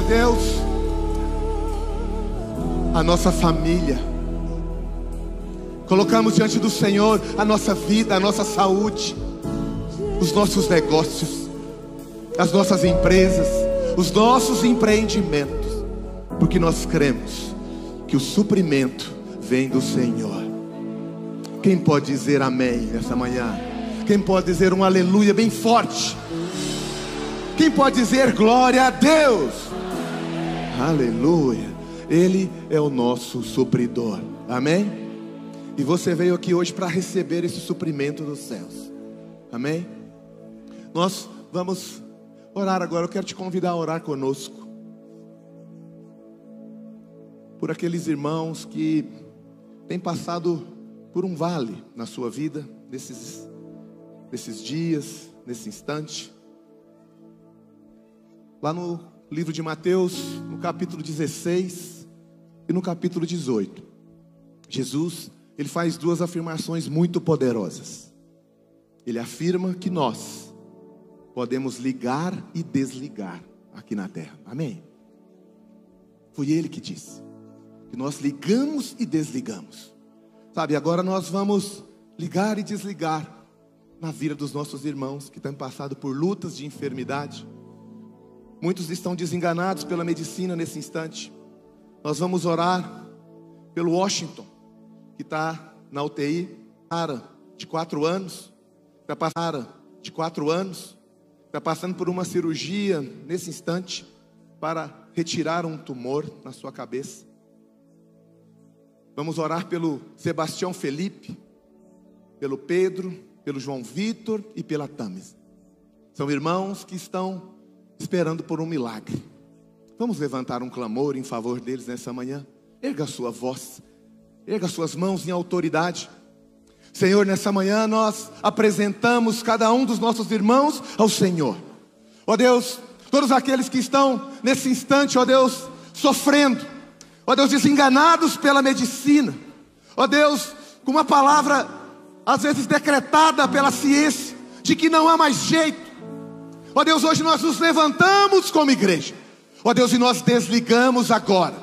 Deus, a nossa família. Colocamos diante do Senhor a nossa vida, a nossa saúde, os nossos negócios, as nossas empresas, os nossos empreendimentos, porque nós cremos que o suprimento vem do Senhor. Quem pode dizer amém nessa manhã? Quem pode dizer um aleluia bem forte? Quem pode dizer glória a Deus? Aleluia. Ele é o nosso supridor. Amém? E você veio aqui hoje para receber esse suprimento dos céus. Amém? Nós vamos orar agora. Eu quero te convidar a orar conosco por aqueles irmãos que têm passado por um vale na sua vida, nesses dias, nesse instante. Lá no livro de Mateus, no capítulo 16 e no capítulo 18, Jesus, ele faz duas afirmações muito poderosas. Ele afirma que nós podemos ligar e desligar aqui na terra. Amém? Foi ele que disse que nós ligamos e desligamos. Sabe, agora nós vamos ligar e desligar na vida dos nossos irmãos que têm passado por lutas de enfermidade. Muitos estão desenganados pela medicina nesse instante. Nós vamos orar pelo Washington, que está na UTI, de 4 anos, está passando por uma cirurgia nesse instante, para retirar um tumor na sua cabeça. Vamos orar pelo Sebastião Felipe, pelo Pedro, pelo João Vitor e pela Tamis. São irmãos que estão esperando por um milagre. Vamos levantar um clamor em favor deles nessa manhã. Erga a sua voz, erga suas mãos em autoridade. Senhor, nessa manhã nós apresentamos cada um dos nossos irmãos ao Senhor. Ó Deus, todos aqueles que estão nesse instante, ó Deus, sofrendo, ó Deus, desenganados pela medicina, ó Deus, com uma palavra às vezes decretada pela ciência, de que não há mais jeito. Ó Deus, hoje nós nos levantamos como igreja, ó Deus, e nós desligamos agora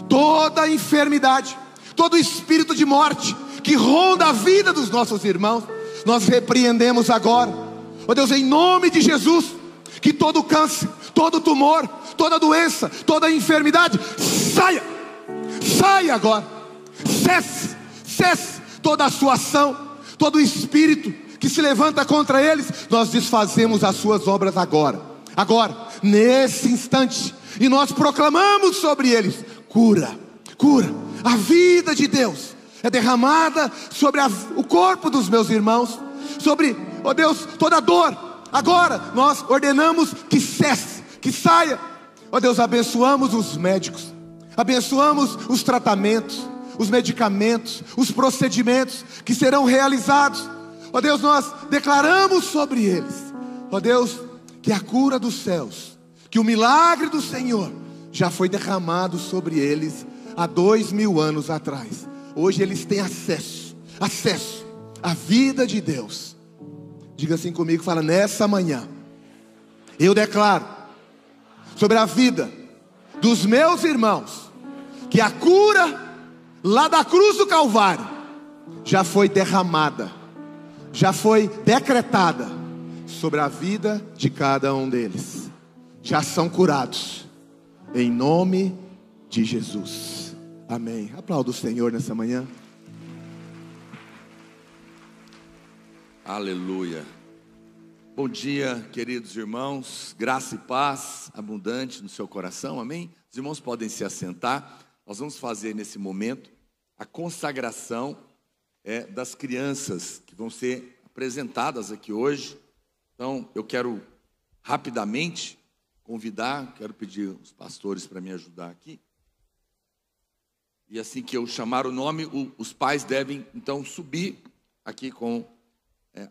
toda a enfermidade, todo o espírito de morte que ronda a vida dos nossos irmãos. Nós repreendemos agora, ó Deus, em nome de Jesus, que todo câncer, todo tumor, toda doença, toda enfermidade saia agora, cesse toda a sua ação, todo o espírito que se levanta contra eles, nós desfazemos as suas obras agora, nesse instante, e nós proclamamos sobre eles cura. A vida de Deus é derramada sobre o corpo dos meus irmãos, sobre, ó Deus, toda dor. Agora nós ordenamos que cesse, que saia. Ó Deus, abençoamos os médicos, abençoamos os tratamentos, os medicamentos, os procedimentos que serão realizados. Ó Deus, nós declaramos sobre eles, ó Deus, que a cura dos céus, que o milagre do Senhor já foi derramado sobre eles há 2000 anos atrás. Hoje eles têm acesso à vida de Deus. Diga assim comigo, fala: nessa manhã eu declaro sobre a vida dos meus irmãos que a cura lá da cruz do Calvário já foi derramada, já foi decretada sobre a vida de cada um deles. Já são curados em nome de Jesus. Amém. Aplauda o Senhor nessa manhã. Aleluia. Bom dia, queridos irmãos. Graça e paz abundante no seu coração. Amém? Os irmãos podem se assentar. Nós vamos fazer nesse momento a consagração das crianças que vão ser apresentadas aqui hoje. Então, eu quero rapidamente quero pedir os pastores para me ajudar aqui. E assim que eu chamar o nome, os pais devem então subir aqui com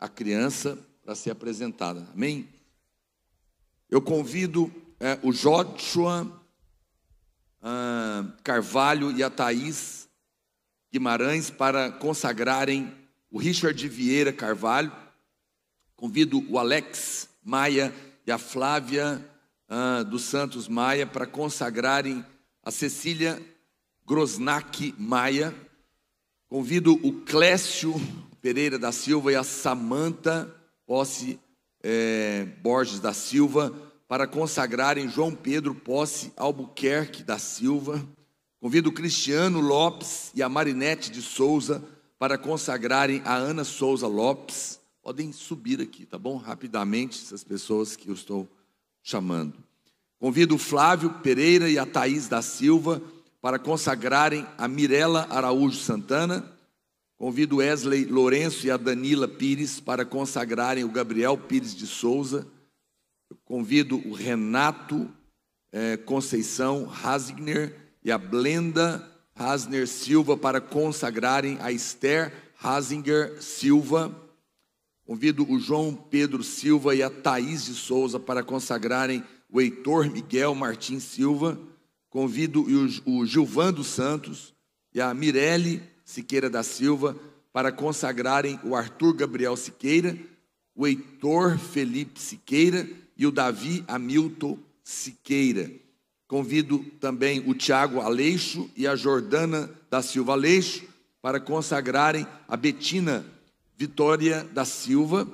a criança para ser apresentada. Amém? Eu convido o Joshua Carvalho e a Thaís Guimarães para consagrarem o Richard Vieira Carvalho. Convido o Alex Maia e a Flávia dos Santos Maia para consagrarem a Cecília Grosnack Maia. Convido o Clécio Pereira da Silva e a Samanta Posse Borges da Silva para consagrarem João Pedro Posse Albuquerque da Silva. Convido o Cristiano Lopes e a Marinete de Souza para consagrarem a Ana Souza Lopes. Podem subir aqui, tá bom? Rapidamente, essas pessoas que eu estou chamando. Convido o Flávio Pereira e a Thaís da Silva para consagrarem a Mirela Araújo Santana. Convido o Wesley Lourenço e a Danila Pires para consagrarem o Gabriel Pires de Souza. Eu convido o Renato Conceição Hasner e a Blenda Hasner Silva para consagrarem a Esther Hasinger Silva. Convido o João Pedro Silva e a Thaís de Souza para consagrarem o Heitor Miguel Martins Silva. Convido o Gilvan dos Santos e a Mirelle Siqueira da Silva para consagrarem o Arthur Gabriel Siqueira, o Heitor Felipe Siqueira e o Davi Hamilton Siqueira. Convido também o Tiago Aleixo e a Jordana da Silva Aleixo para consagrarem a Betina Vitória da Silva.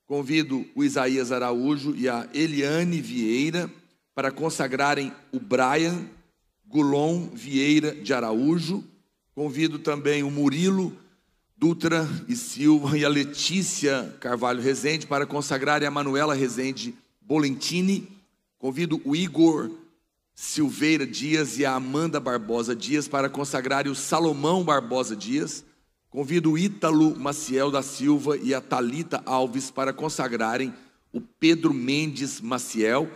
Convido o Isaías Araújo e a Eliane Vieira para consagrarem o Brian Gulon Vieira de Araújo. Convido também o Murilo Dutra e Silva e a Letícia Carvalho Rezende para consagrarem a Manuela Rezende Bolentini. Convido o Igor Silveira Dias e a Amanda Barbosa Dias para consagrarem o Salomão Barbosa Dias. Convido o Ítalo Maciel da Silva e a Thalita Alves para consagrarem o Pedro Mendes Maciel.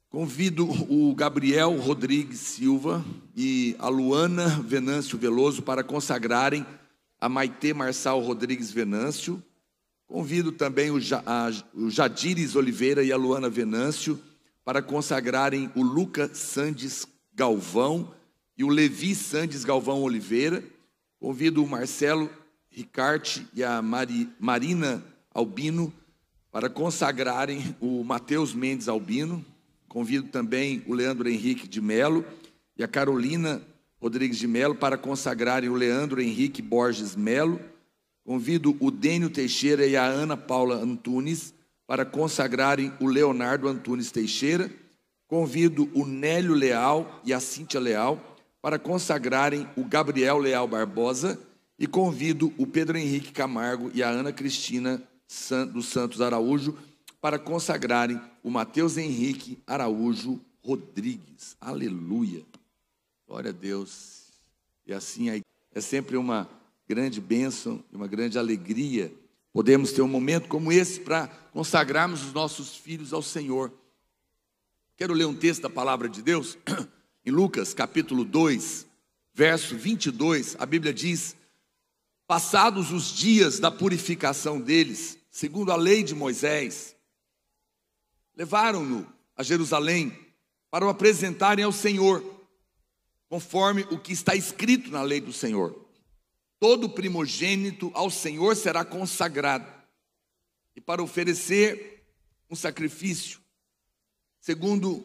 Convido o Gabriel Rodrigues Silva e a Luana Venâncio Veloso para consagrarem a Maitê Marçal Rodrigues Venâncio. Convido também o Jadires Oliveira e a Luana Venâncio para consagrarem o Lucas Sandes Galvão e o Levi Sandes Galvão Oliveira. Convido o Marcelo Ricarte e a Marina Albino para consagrarem o Matheus Mendes Albino. Convido também o Leandro Henrique de Melo e a Carolina Rodrigues de Melo para consagrarem o Leandro Henrique Borges Melo. Convido o Dênio Teixeira e a Ana Paula Antunes para consagrarem o Leonardo Antunes Teixeira. Convido o Nélio Leal e a Cíntia Leal para consagrarem o Gabriel Leal Barbosa. E convido o Pedro Henrique Camargo e a Ana Cristina dos Santos Araújo para consagrarem o Matheus Henrique Araújo Rodrigues. Aleluia. Glória a Deus. E assim é sempre uma grande bênção, uma grande alegria podemos ter um momento como esse para consagrarmos os nossos filhos ao Senhor. Quero ler um texto da palavra de Deus, em Lucas capítulo 2, verso 22, a Bíblia diz: passados os dias da purificação deles, segundo a lei de Moisés, levaram-no a Jerusalém para o apresentarem ao Senhor, conforme o que está escrito na lei do Senhor. Todo primogênito ao Senhor será consagrado, e para oferecer um sacrifício, segundo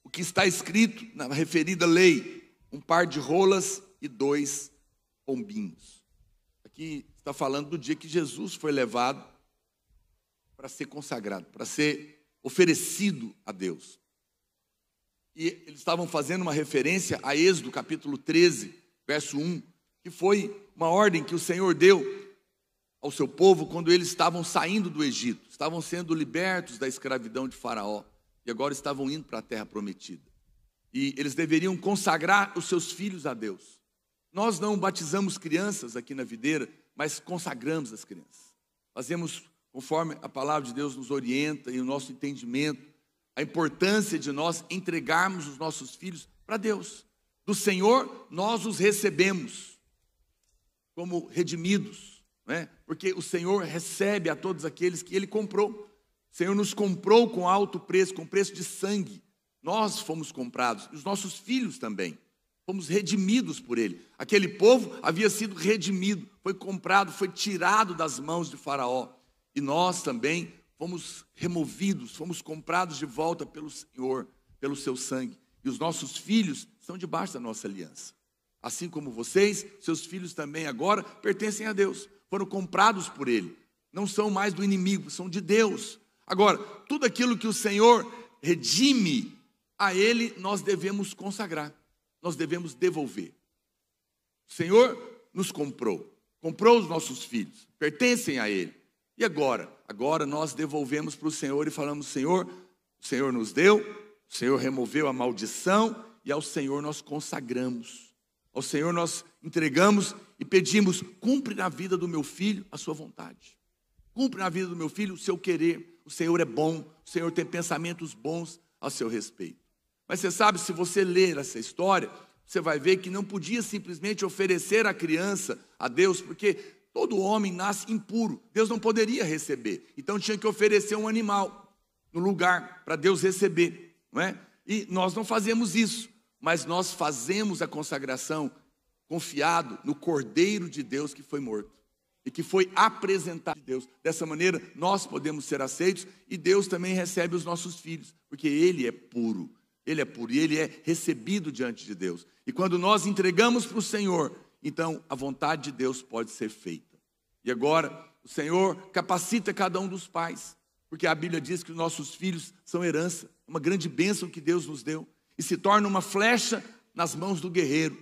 o que está escrito na referida lei, um par de rolas e 2 pombinhos. Aqui está falando do dia que Jesus foi levado para ser consagrado, para ser oferecido a Deus. E eles estavam fazendo uma referência a Êxodo capítulo 13, verso 1, que foi uma ordem que o Senhor deu ao seu povo quando eles estavam saindo do Egito, estavam sendo libertos da escravidão de Faraó e agora estavam indo para a terra prometida. E eles deveriam consagrar os seus filhos a Deus. Nós não batizamos crianças aqui na videira, mas consagramos as crianças. Fazemos conforme a palavra de Deus nos orienta e o nosso entendimento, a importância de nós entregarmos os nossos filhos para Deus. Do Senhor nós os recebemos como redimidos, não é? Porque o Senhor recebe a todos aqueles que Ele comprou. O Senhor nos comprou com alto preço, com preço de sangue. Nós fomos comprados, os nossos filhos também. Fomos redimidos por Ele. Aquele povo havia sido redimido, foi comprado, foi tirado das mãos de Faraó. E nós também fomos removidos, fomos comprados de volta pelo Senhor, pelo seu sangue. E os nossos filhos estão debaixo da nossa aliança. Assim como vocês, seus filhos também agora pertencem a Deus. Foram comprados por Ele. Não são mais do inimigo, são de Deus. Agora, tudo aquilo que o Senhor redime, a Ele nós devemos consagrar. Nós devemos devolver. O Senhor nos comprou os nossos filhos, pertencem a Ele. E agora? Agora nós devolvemos para o Senhor e falamos: Senhor, o Senhor nos deu, o Senhor removeu a maldição, e ao Senhor nós consagramos. Ao Senhor nós entregamos e pedimos: cumpre na vida do meu filho a sua vontade. Cumpre na vida do meu filho o seu querer. O Senhor é bom, o Senhor tem pensamentos bons a seu respeito. Mas você sabe, se você ler essa história, você vai ver que não podia simplesmente oferecer a criança a Deus, porque todo homem nasce impuro. Deus não poderia receber. Então tinha que oferecer um animal no lugar para Deus receber, não é? E nós não fazemos isso, mas nós fazemos a consagração confiado no Cordeiro de Deus que foi morto e que foi apresentado a Deus. Dessa maneira nós podemos ser aceitos, e Deus também recebe os nossos filhos, porque Ele é puro. Ele é puro e Ele é recebido diante de Deus. E quando nós entregamos para o Senhor, então a vontade de Deus pode ser feita. E agora o Senhor capacita cada um dos pais, porque a Bíblia diz que os nossos filhos são herança, uma grande bênção que Deus nos deu, e se torna uma flecha nas mãos do guerreiro.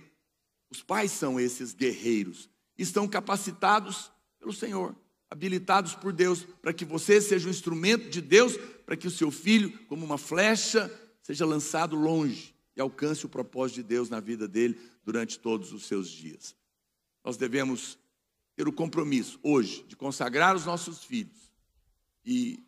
Os pais são esses guerreiros, estão capacitados pelo Senhor, habilitados por Deus, para que você seja um instrumento de Deus, para que o seu filho, como uma flecha, seja lançado longe e alcance o propósito de Deus na vida dele durante todos os seus dias. Nós devemos ter o compromisso hoje de consagrar os nossos filhos e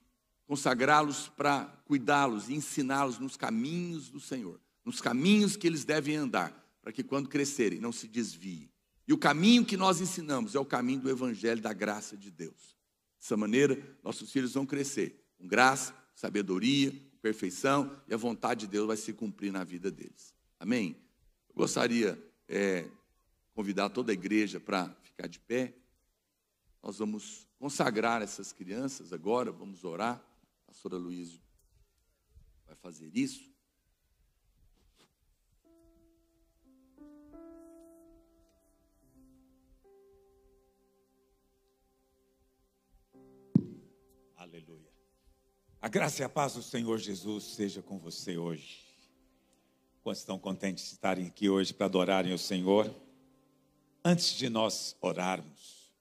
consagrá-los para cuidá-los e ensiná-los nos caminhos do Senhor, nos caminhos que eles devem andar, para que quando crescerem não se desviem. E o caminho que nós ensinamos é o caminho do Evangelho da graça de Deus. Dessa maneira, nossos filhos vão crescer com graça, sabedoria, perfeição, e a vontade de Deus vai se cumprir na vida deles. Amém? Eu gostaria de convidar toda a igreja para ficar de pé. Nós vamos consagrar essas crianças agora, vamos orar. A pastora Luísa vai fazer isso. Aleluia. A graça e a paz do Senhor Jesus seja com você hoje. Quantos estão contentes de estarem aqui hoje para adorarem o Senhor? Antes de nós orarmos,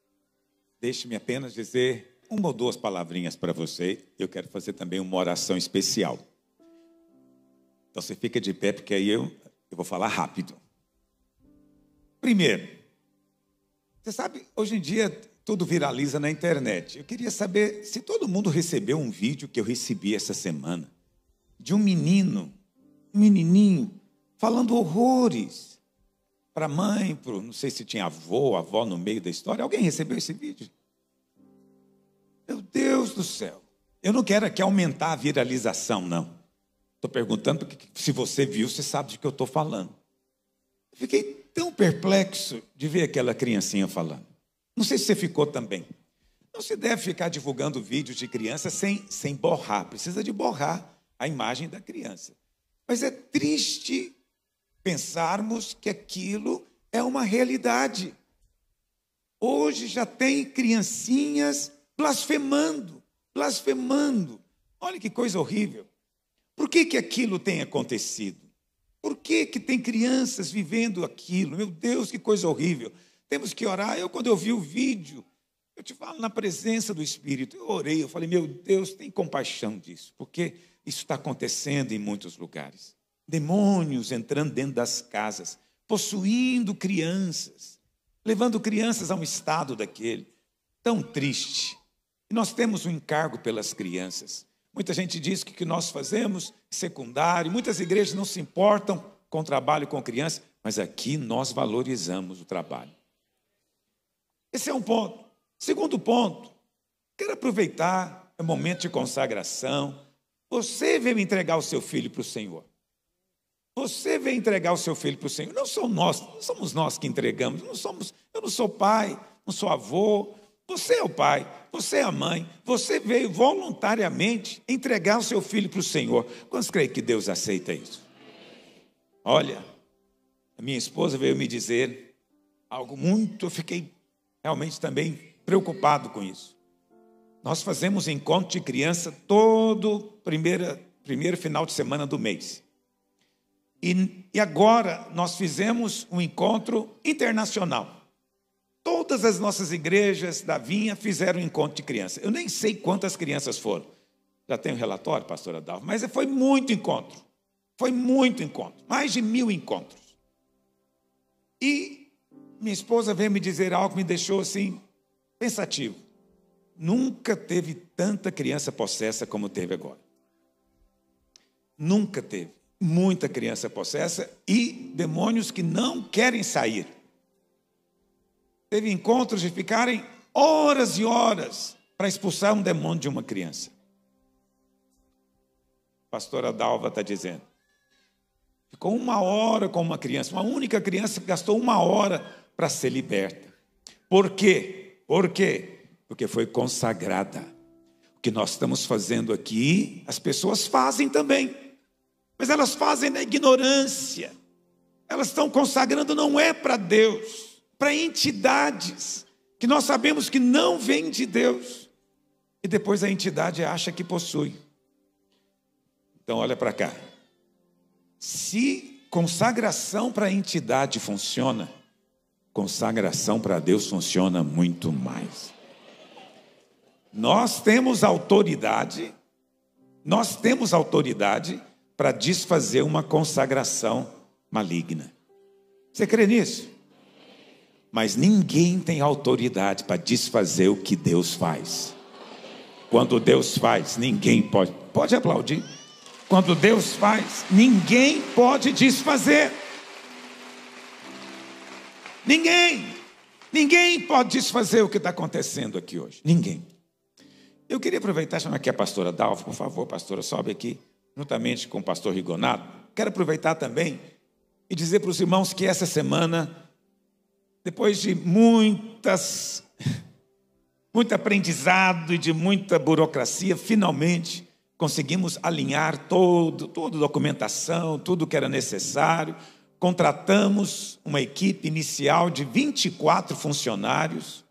deixe-me apenas dizer uma ou duas palavrinhas para você. Eu quero fazer também uma oração especial. Então você fica de pé, porque aí eu vou falar rápido. Primeiro, você sabe, hoje em dia tudo viraliza na internet. Eu queria saber se todo mundo recebeu um vídeo que eu recebi essa semana, de um menininho, falando horrores para a mãe, não sei se tinha avó no meio da história. Alguém recebeu esse vídeo? Meu Deus do céu. Eu não quero aqui aumentar a viralização, não. Estou perguntando porque se você viu, você sabe de que eu estou falando. Eu fiquei tão perplexo de ver aquela criancinha falando. Não sei se você ficou também. Não se deve ficar divulgando vídeos de criança sem borrar. Precisa de borrar a imagem da criança. Mas é triste pensarmos que aquilo é uma realidade. Hoje já tem criancinhas blasfemando. Olha que coisa horrível. Por que aquilo tem acontecido? Por que tem crianças vivendo aquilo? Meu Deus, que coisa horrível. Temos que orar. Quando eu vi o vídeo, eu te falo, na presença do Espírito, eu orei, eu falei, meu Deus, tem compaixão disso, porque isso está acontecendo em muitos lugares. Demônios entrando dentro das casas, possuindo crianças, levando crianças a um estado daquele, tão triste. E nós temos um encargo pelas crianças. Muita gente diz que o que nós fazemos é secundário, muitas igrejas não se importam com o trabalho com crianças, mas aqui nós valorizamos o trabalho. Esse é um ponto. Segundo ponto, quero aproveitar o momento de consagração. Você veio entregar o seu filho para o Senhor. Você veio entregar o seu filho para o Senhor. Não somos nós que entregamos. Eu não sou pai, não sou avô. Você é o pai, você é a mãe, você veio voluntariamente entregar o seu filho para o Senhor. Quantos creem que Deus aceita isso? Olha, a minha esposa veio me dizer algo muito, eu fiquei realmente também preocupado com isso. Nós fazemos encontro de criança todo primeiro final de semana do mês. E agora nós fizemos um encontro internacional. Todas as nossas igrejas da Vinha fizeram um encontro de criança. Eu nem sei quantas crianças foram. Já tem um relatório, pastora Dalva, mas foi muito encontro. Foi muito encontro. Mais de 1000 encontros. E minha esposa veio me dizer algo que me deixou assim, pensativo. Nunca teve tanta criança possessa como teve agora. Nunca teve. Muita criança possessa e demônios que não querem sair. Teve encontros de ficarem horas e horas para expulsar um demônio de uma criança. A pastora Dalva está dizendo. Ficou 1 hora com uma criança, uma única criança que gastou 1 hora para ser liberta. Por quê? Por quê? Porque foi consagrada. O que nós estamos fazendo aqui, as pessoas fazem também. Mas elas fazem na ignorância. Elas estão consagrando, não é para Deus. Para entidades que nós sabemos que não vêm de Deus. E depois a entidade acha que possui. Então olha para cá. Se consagração para a entidade funciona, consagração para Deus funciona muito mais. Nós temos autoridade para desfazer uma consagração maligna. Você crê nisso? Mas ninguém tem autoridade para desfazer o que Deus faz. Quando Deus faz, ninguém pode aplaudir. Quando Deus faz, ninguém pode desfazer. Ninguém pode desfazer o que está acontecendo aqui hoje. Ninguém. Eu queria aproveitar e chamar aqui a pastora Dalva, por favor, pastora, sobe aqui, juntamente com o pastor Rigonato. Quero aproveitar também e dizer para os irmãos que essa semana, depois de muito aprendizado e de muita burocracia, finalmente conseguimos alinhar toda a documentação, tudo que era necessário. Contratamos uma equipe inicial de 24 funcionários.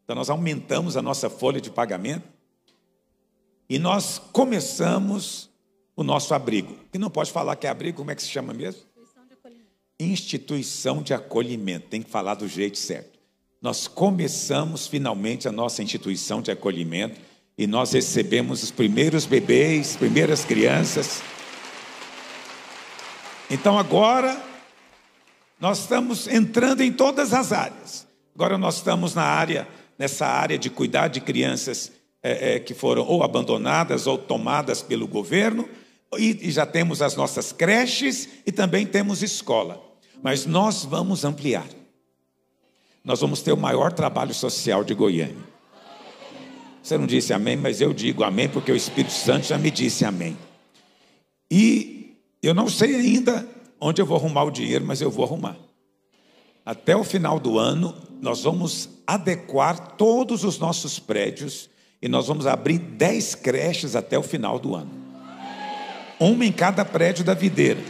Então nós aumentamos a nossa folha de pagamento. E nós começamos o nosso abrigo. Que não pode falar que é abrigo, como é que se chama mesmo? Instituição de acolhimento, tem que falar do jeito certo. Nós começamos finalmente a nossa instituição de acolhimento e nós recebemos os primeiros bebês, primeiras crianças. Então agora nós estamos entrando em todas as áreas. Agora nós estamos nessa área de cuidar de crianças que foram ou abandonadas ou tomadas pelo governo, e já temos as nossas creches e também temos escola. Mas nós vamos ampliar. Nós vamos ter o maior trabalho social de Goiânia. Você não disse amém, mas eu digo amém, porque o Espírito Santo já me disse amém. E eu não sei ainda onde eu vou arrumar o dinheiro, mas eu vou arrumar. Até o final do ano, nós vamos adequar todos os nossos prédios e nós vamos abrir 10 creches até o final do ano. Uma em cada prédio da Videira.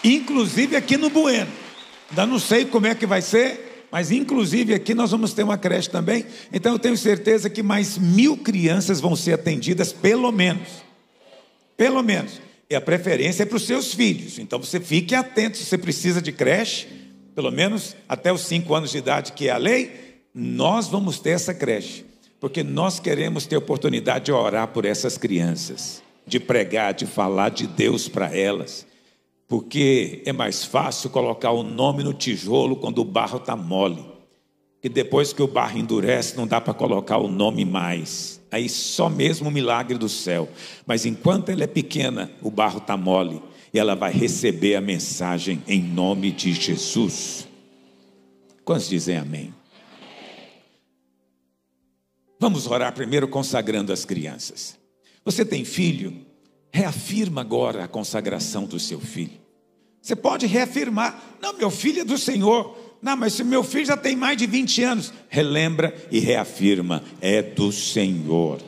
Inclusive aqui no Bueno. Ainda não sei como é que vai ser, mas inclusive aqui nós vamos ter uma creche também. Então eu tenho certeza que mais 1000 crianças vão ser atendidas, pelo menos. Pelo menos. E a preferência é para os seus filhos. Então você fique atento, se você precisa de creche, pelo menos até os 5 anos de idade, que é a lei, nós vamos ter essa creche. Porque nós queremos ter oportunidade de orar por essas crianças, de pregar, de falar de Deus para elas. Porque é mais fácil colocar o nome no tijolo quando o barro está mole. Que depois que o barro endurece, não dá para colocar o nome mais. Aí só mesmo o milagre do céu. Mas enquanto ela é pequena, o barro está mole. E ela vai receber a mensagem em nome de Jesus. Quantos dizem amém? Vamos orar primeiro consagrando as crianças. Você tem filho? Reafirma agora a consagração do seu filho. Você pode reafirmar: não, meu filho é do Senhor, Não, mas se meu filho já tem mais de 20 anos, relembra e reafirma, é do Senhor.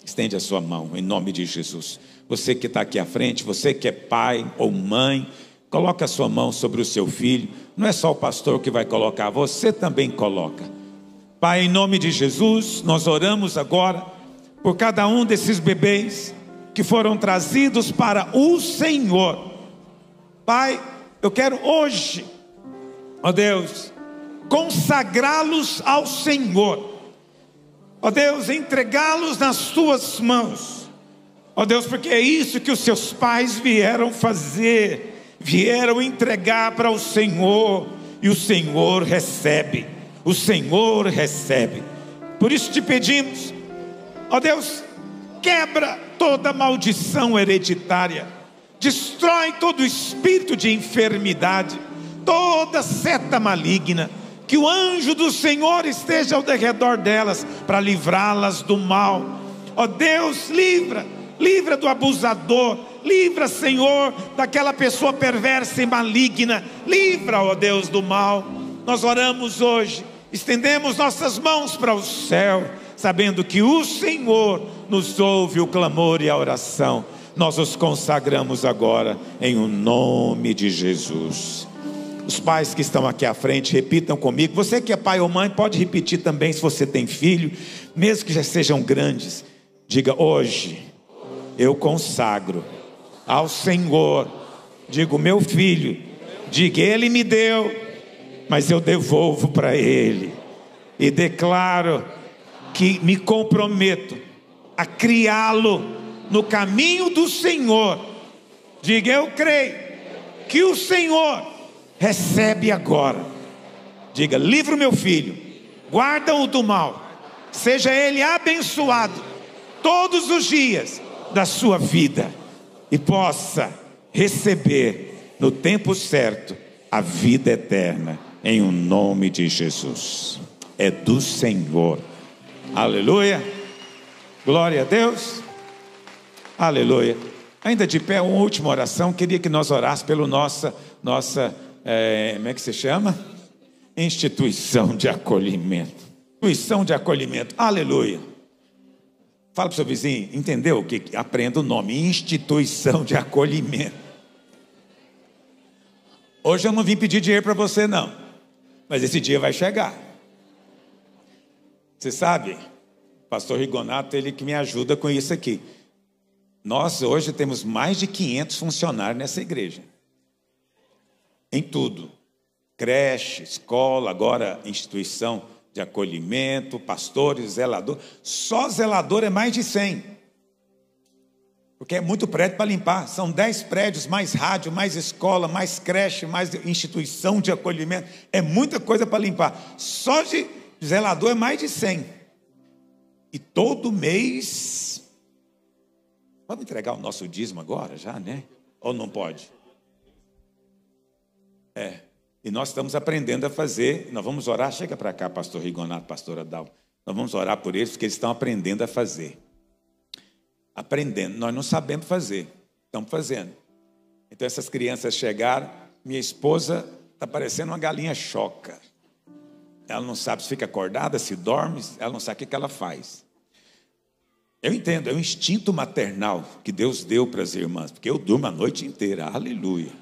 Estende a sua mão, em nome de Jesus. Você que está aqui à frente, você que é pai ou mãe, coloca a sua mão sobre o seu filho. Não é só o pastor que vai colocar, você também coloca. Pai, em nome de Jesus, nós oramos agora por cada um desses bebês que foram trazidos para o Senhor. Pai, eu quero hoje, ó Deus, consagrá-los ao Senhor. Ó Deus, entregá-los nas tuas mãos. Ó Deus, porque é isso que os seus pais vieram fazer. Vieram entregar para o Senhor. E o Senhor recebe. O Senhor recebe. Por isso te pedimos, ó Deus, quebra toda maldição hereditária. Destrói todo espírito de enfermidade. Toda seta maligna. Que o anjo do Senhor esteja ao redor delas, para livrá-las do mal. Ó Deus, livra do abusador, livra, Senhor, daquela pessoa perversa e maligna, livra, ó Deus, do mal. Nós oramos hoje, estendemos nossas mãos para o céu, sabendo que o Senhor nos ouve o clamor e a oração. Nós os consagramos agora, em o nome de Jesus. Os pais que estão aqui à frente, repitam comigo. Você que é pai ou mãe, pode repetir também se você tem filho, mesmo que já sejam grandes. Diga: hoje eu consagro ao Senhor. Digo: meu filho. Diga: ele me deu, mas eu devolvo para ele. E declaro que me comprometo a criá-lo no caminho do Senhor. Diga: eu creio que o Senhor recebe agora. Diga: livra o meu filho, guarda-o do mal, seja ele abençoado todos os dias da sua vida, e possa receber no tempo certo a vida eterna, em o nome de Jesus. É do Senhor. Aleluia. Glória a Deus. Aleluia. Ainda de pé, uma última oração. Queria que nós orássemos pela nossa como é que se chama? Instituição de acolhimento. Instituição de acolhimento. Aleluia. Fala para o seu vizinho, entendeu o que? Aprenda o nome, instituição de acolhimento. Hoje eu não vim pedir dinheiro para você não, mas esse dia vai chegar. Você sabe, o pastor Rigonato, ele que me ajuda com isso aqui. Nós hoje temos mais de 500 funcionários nessa igreja. Em tudo, creche, escola, agora instituição de acolhimento, pastores, zelador. Só zelador é mais de 100, porque é muito prédio para limpar. São 10 prédios, mais rádio, mais escola, mais creche, mais instituição de acolhimento. É muita coisa para limpar. Só de zelador é mais de 100. E todo mês... Vamos entregar o nosso dízimo agora já, né? Ou não pode? E nós estamos aprendendo a fazer. Nós vamos orar, chega para cá, pastor Rigonato, pastora Dal. Nós vamos orar por eles, porque eles estão aprendendo a fazer. Aprendendo, nós não sabemos fazer, estamos fazendo. Então essas crianças chegaram, minha esposa está parecendo uma galinha choca. Ela não sabe se fica acordada, se dorme, ela não sabe o que ela faz. Eu entendo, é um instinto maternal que Deus deu para as irmãs, porque eu durmo a noite inteira, aleluia.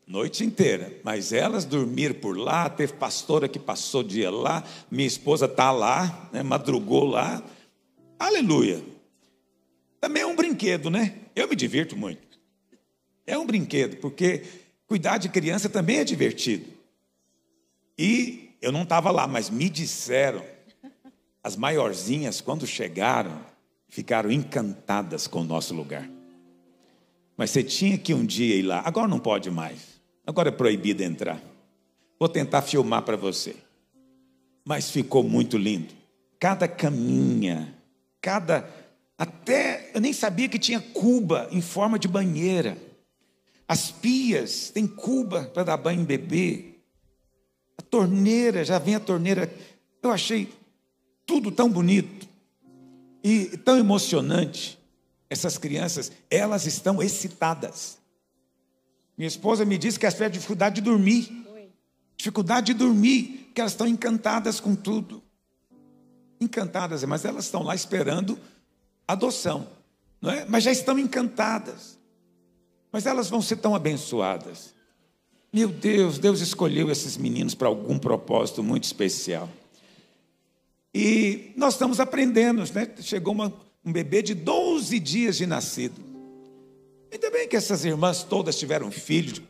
Noite inteira, mas elas dormiram por lá, teve pastora que passou o dia lá, minha esposa está lá, né, madrugou lá, aleluia. Também é um brinquedo, né? Eu me divirto muito. É um brinquedo, porque cuidar de criança também é divertido. E eu não estava lá, mas me disseram, as maiorzinhas, quando chegaram, ficaram encantadas com o nosso lugar. Mas você tinha que um dia ir lá, agora não pode mais. Agora é proibido entrar. Vou tentar filmar para você. Mas ficou muito lindo. Cada caminha, até eu nem sabia que tinha cuba em forma de banheira. As pias tem cuba para dar banho em bebê. A torneira, já vem a torneira. Eu achei tudo tão bonito e tão emocionante. Essas crianças, elas estão excitadas. Minha esposa me disse que elas tiveram dificuldade de dormir. Dificuldade de dormir, porque elas estão encantadas com tudo. Encantadas, mas elas estão lá esperando adoção, não é? Mas já estão encantadas. Mas elas vão ser tão abençoadas. Meu Deus, Deus escolheu esses meninos para algum propósito muito especial. E nós estamos aprendendo, né? Chegou um bebê de 12 dias de nascido. Ainda bem que essas irmãs todas tiveram filhos,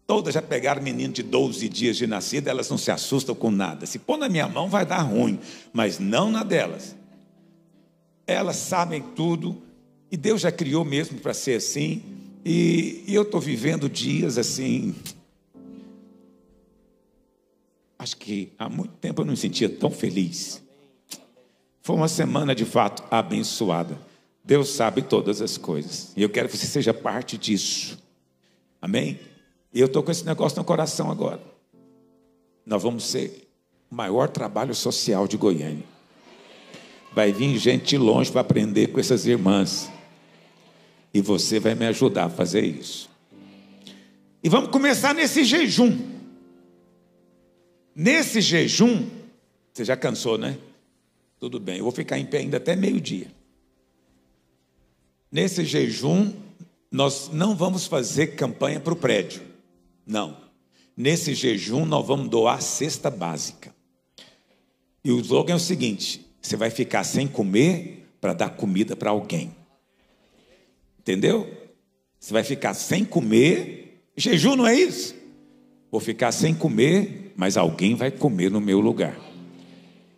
todas já pegaram menino de 12 dias de nascido, elas não se assustam com nada. Se pôr na minha mão vai dar ruim, mas não na delas. Elas sabem tudo, e Deus já criou mesmo para ser assim, e eu estou vivendo dias assim. Acho que há muito tempo eu não me sentia tão feliz. Foi uma semana de fato abençoada. Deus sabe todas as coisas, e eu quero que você seja parte disso. Amém? E eu estou com esse negócio no coração agora. Nós vamos ser o maior trabalho social de Goiânia. Vai vir gente de longe para aprender com essas irmãs. E você vai me ajudar a fazer isso. E vamos começar nesse jejum. Nesse jejum, você já cansou, né? Tudo bem, eu vou ficar em pé ainda até meio-dia. Nesse jejum, nós não vamos fazer campanha para o prédio. Não. Nesse jejum, nós vamos doar cesta básica. E o slogan é o seguinte: você vai ficar sem comer para dar comida para alguém. Entendeu? Você vai ficar sem comer. Jejum não é isso? Vou ficar sem comer, mas alguém vai comer no meu lugar.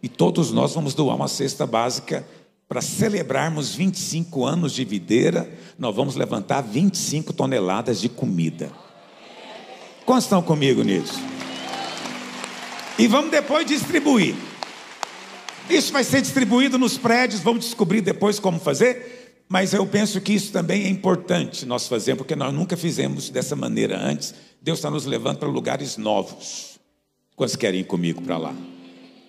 E todos nós vamos doar uma cesta básica para celebrarmos 25 anos de videira. Nós vamos levantar 25 toneladas de comida. Quantos estão comigo nisso? E vamos depois distribuir. Isso vai ser distribuído nos prédios, vamos descobrir depois como fazer. Mas eu penso que isso também é importante nós fazermos, porque nós nunca fizemos dessa maneira antes. Deus está nos levando para lugares novos. Quantos querem ir comigo para lá?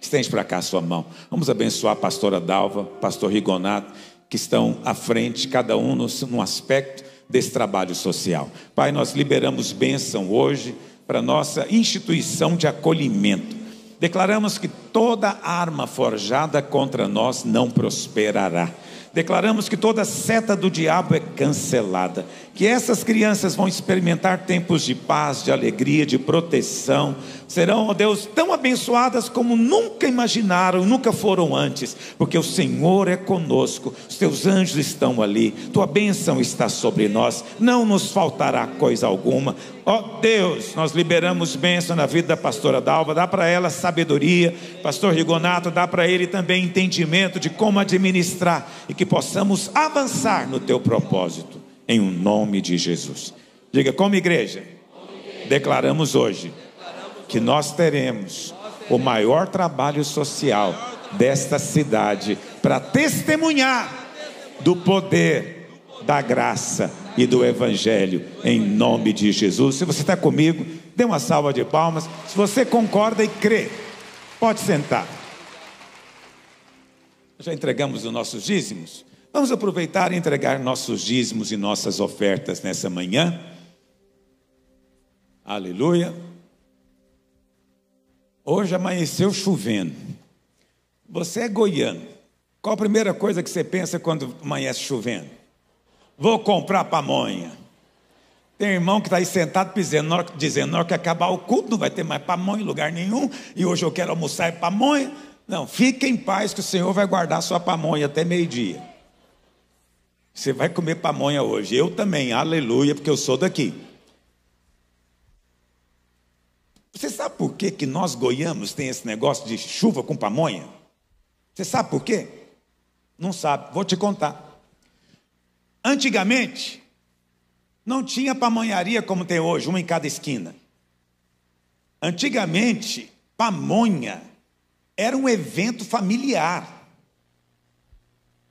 Estende para cá a sua mão. Vamos abençoar a pastora Dalva, pastor Rigonato, que estão à frente, cada um num aspecto desse trabalho social. Pai, nós liberamos bênção hoje para a nossa instituição de acolhimento. Declaramos que toda arma forjada contra nós não prosperará. Declaramos que toda seta do diabo é cancelada. Que essas crianças vão experimentar tempos de paz, de alegria, de proteção. Serão, ó Deus, tão abençoadas como nunca imaginaram, nunca foram antes. Porque o Senhor é conosco, os teus anjos estão ali, tua bênção está sobre nós, não nos faltará coisa alguma. Ó Deus, nós liberamos bênção na vida da pastora Dalva, dá para ela sabedoria. Pastor Rigonato, dá para ele também entendimento de como administrar, e que possamos avançar no teu propósito, em o nome de Jesus. Diga: como igreja, declaramos hoje que nós teremos o maior trabalho social desta cidade, para testemunhar do poder, da graça e do Evangelho, em nome de Jesus. Se você está comigo, dê uma salva de palmas. Se você concorda e crê, pode sentar. Já entregamos os nossos dízimos? Vamos aproveitar e entregar nossos dízimos e nossas ofertas nessa manhã. Aleluia. Hoje amanheceu chovendo. Você é goiano. Qual a primeira coisa que você pensa quando amanhece chovendo? Vou comprar pamonha. Tem irmão que está aí sentado dizendo, na hora que acabar o culto não vai ter mais pamonha em lugar nenhum, e hoje eu quero almoçar pamonha. Não, fique em paz que o Senhor vai guardar sua pamonha até meio-dia. Você vai comer pamonha hoje, eu também, aleluia, porque eu sou daqui. Você sabe por que nós goianos tem esse negócio de chuva com pamonha? Você sabe por quê? Não sabe, vou te contar. Antigamente, não tinha pamonharia como tem hoje, uma em cada esquina. Antigamente, pamonha era um evento familiar.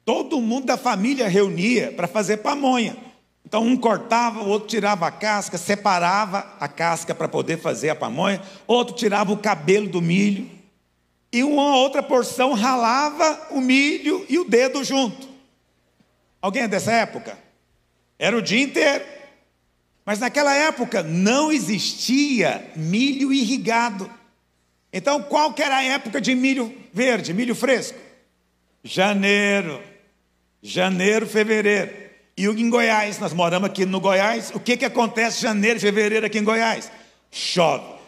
Todo mundo da família reunia para fazer pamonha. Então um cortava, o outro tirava a casca, separava a casca para poder fazer a pamonha, outro tirava o cabelo do milho, e uma outra porção ralava o milho e o dedo junto. Alguém é dessa época? Era o dia inteiro. Mas naquela época não existia milho irrigado. Então qual que era a época de milho verde, milho fresco? Janeiro, fevereiro. E em Goiás, nós moramos aqui no Goiás, o que acontece em janeiro e fevereiro aqui em Goiás? Chove.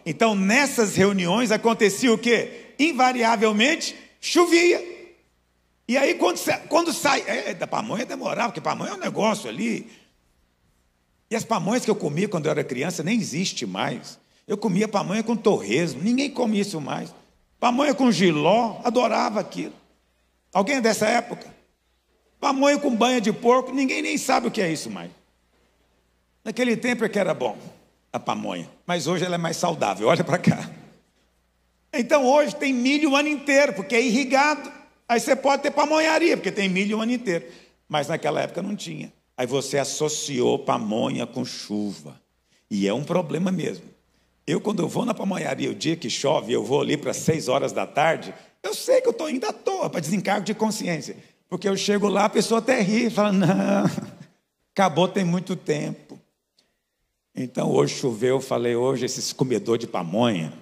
Então nessas reuniões acontecia o quê? Invariavelmente chovia. E aí quando sai, da pamonha demorava, porque pamonha é um negócio ali. E as pamonhas que eu comia quando eu era criança nem existe mais. Eu comia pamonha com torresmo, ninguém come isso mais. Pamonha com jiló, adorava aquilo. Alguém é dessa época? Pamonha com banha de porco, ninguém nem sabe o que é isso mais. Naquele tempo é que era bom a pamonha, mas hoje ela é mais saudável, olha para cá. Então hoje tem milho o ano inteiro, porque é irrigado. Aí você pode ter pamonharia, porque tem milho o ano inteiro. Mas naquela época não tinha. Aí você associou pamonha com chuva. E é um problema mesmo. Quando eu vou na pamonharia o dia que chove, eu vou ali para 6 horas da tarde, eu sei que eu estou indo à toa, para desencargo de consciência. Porque eu chego lá, a pessoa até ri, fala, não, acabou tem muito tempo. Então hoje choveu, eu falei, hoje esses comedores de pamonha,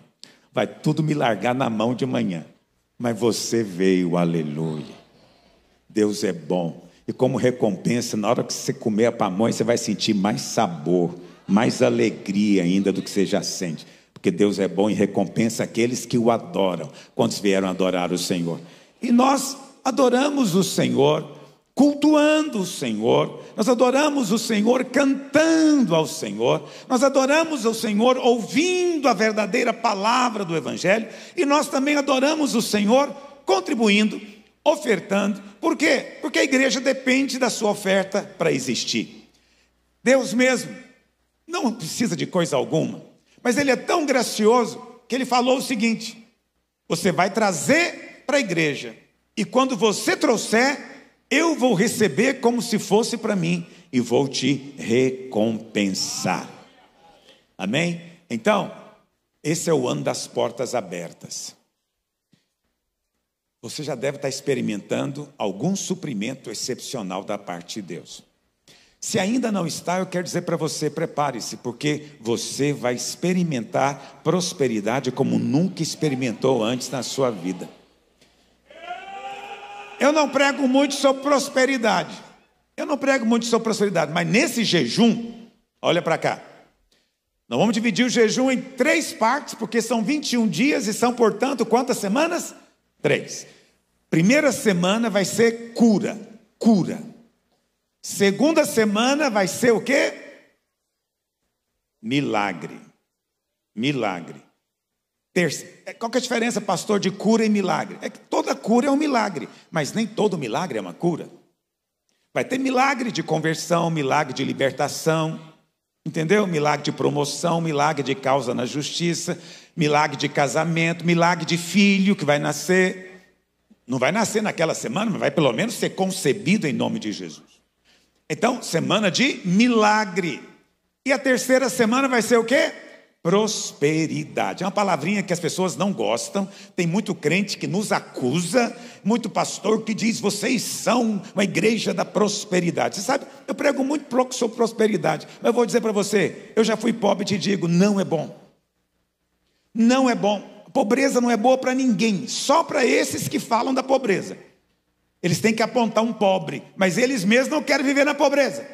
vai tudo me largar na mão de manhã. Mas você veio, aleluia. Deus é bom. E como recompensa, na hora que você comer a pamonha, você vai sentir mais sabor, mais alegria ainda do que você já sente. Porque Deus é bom e recompensa aqueles que o adoram. Quantos vieram adorar o Senhor? E nós adoramos o Senhor, cultuando o Senhor. Nós adoramos o Senhor cantando ao Senhor. Nós adoramos o Senhor ouvindo a verdadeira palavra do Evangelho. E nós também adoramos o Senhor contribuindo, ofertando. Por quê? Porque a igreja depende da sua oferta para existir. Deus mesmo não precisa de coisa alguma, mas Ele é tão gracioso que Ele falou o seguinte: você vai trazer para a igreja, e quando você trouxer, eu vou receber como se fosse para mim, e vou te recompensar. Amém? Então, esse é o ano das portas abertas. Você já deve estar experimentando algum suprimento excepcional da parte de Deus. Se ainda não está, eu quero dizer para você, prepare-se, porque você vai experimentar prosperidade como nunca experimentou antes na sua vida. Eu não prego muito sobre prosperidade. Mas nesse jejum, olha para cá. Nós vamos dividir o jejum em 3 partes, porque são 21 dias e são, portanto, quantas semanas? 3. Primeira semana vai ser cura. Segunda semana vai ser o quê? Milagre. Qual que é a diferença, pastor, de cura e milagre? É que toda cura é um milagre, mas nem todo milagre é uma cura. Vai ter milagre de conversão, milagre de libertação, entendeu? Milagre de promoção, milagre de causa na justiça, milagre de casamento, milagre de filho que vai nascer. Não vai nascer naquela semana, mas vai pelo menos ser concebido em nome de Jesus. Então, semana de milagre. E a terceira semana vai ser o quê? Prosperidade. É uma palavrinha que as pessoas não gostam. Tem muito crente que nos acusa, muito pastor que diz, vocês são uma igreja da prosperidade. Você sabe, eu prego muito pouco sobre prosperidade, mas eu vou dizer para você, eu já fui pobre e te digo, não é bom. Não é bom. Pobreza não é boa para ninguém, só para esses que falam da pobreza. Eles têm que apontar um pobre, mas eles mesmos não querem viver na pobreza.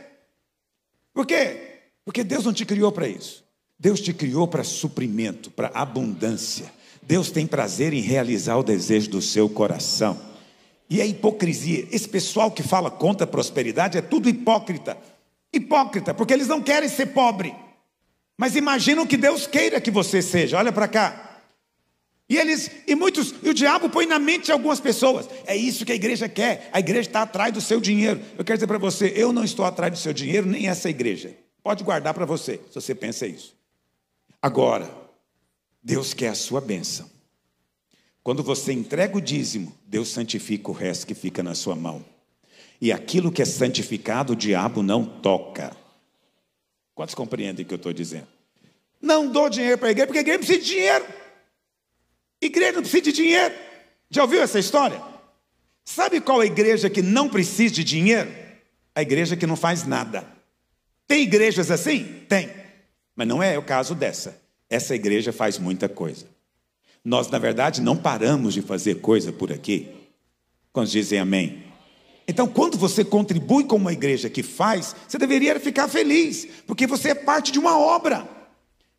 Por quê? Porque Deus não te criou para isso. Deus te criou para suprimento, para abundância. Deus tem prazer em realizar o desejo do seu coração. E a hipocrisia, esse pessoal que fala contra a prosperidade é tudo hipócrita. Hipócrita, porque eles não querem ser pobre, mas imaginam que Deus queira que você seja. Olha para cá. E o diabo põe na mente de algumas pessoas, é isso que a igreja quer, a igreja está atrás do seu dinheiro. Eu quero dizer para você, eu não estou atrás do seu dinheiro, nem essa igreja. Pode guardar para você, se você pensa isso. Agora, Deus quer a sua bênção. Quando você entrega o dízimo, Deus santifica o resto que fica na sua mão. E aquilo que é santificado, o diabo não toca. Quantos compreendem o que eu estou dizendo? Não dou dinheiro para a igreja, porque a igreja precisa de dinheiro. Igreja não precisa de dinheiro. Já ouviu essa história? Sabe qual a igreja que não precisa de dinheiro? A igreja que não faz nada. Tem igrejas assim? Tem. Mas não é o caso dessa. Essa igreja faz muita coisa. Nós, na verdade, não paramos de fazer coisa por aqui. Quando dizem amém? Então, quando você contribui com uma igreja que faz, você deveria ficar feliz, porque você é parte de uma obra.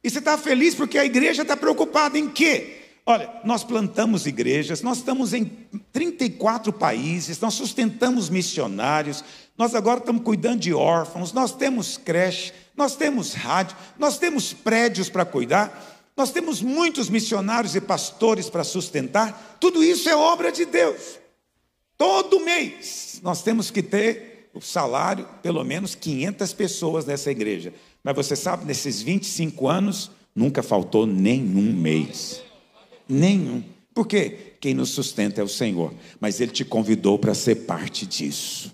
E você está feliz porque a igreja está preocupada em quê? Olha, nós plantamos igrejas, nós estamos em 34 países, nós sustentamos missionários, nós agora estamos cuidando de órfãos, nós temos creche, nós temos rádio, nós temos prédios para cuidar, nós temos muitos missionários e pastores para sustentar. Tudo isso é obra de Deus. Todo mês nós temos que ter o salário, pelo menos 500 pessoas nessa igreja. Mas você sabe, nesses 25 anos, nunca faltou nenhum mês. Nenhum. Por quê? Quem nos sustenta é o Senhor. Mas Ele te convidou para ser parte disso.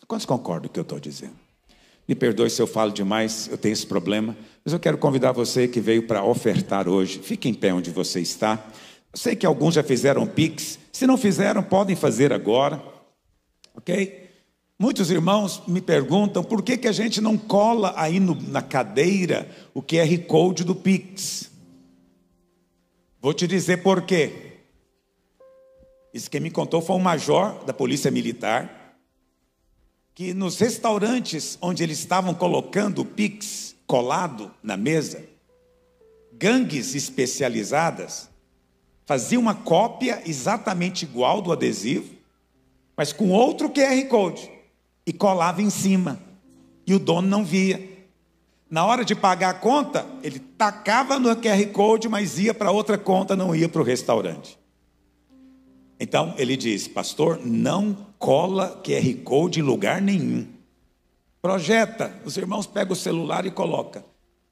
Quantos concordam com o que eu estou dizendo? Me perdoe se eu falo demais, eu tenho esse problema. Mas eu quero convidar você que veio para ofertar hoje. Fique em pé onde você está. Eu sei que alguns já fizeram Pix. Se não fizeram, podem fazer agora. Ok? Muitos irmãos me perguntam por que a gente não cola aí na cadeira o QR Code do Pix. Vou te dizer por quê. Isso quem me contou foi um major da Polícia Militar, que nos restaurantes onde eles estavam colocando o Pix colado na mesa, gangues especializadas faziam uma cópia exatamente igual do adesivo, mas com outro QR Code, e colava em cima, e o dono não via. Na hora de pagar a conta, ele tacava no QR Code, mas ia para outra conta, não ia para o restaurante. Então ele diz: pastor, não cola QR Code em lugar nenhum. Projeta, os irmãos pegam o celular e colocam.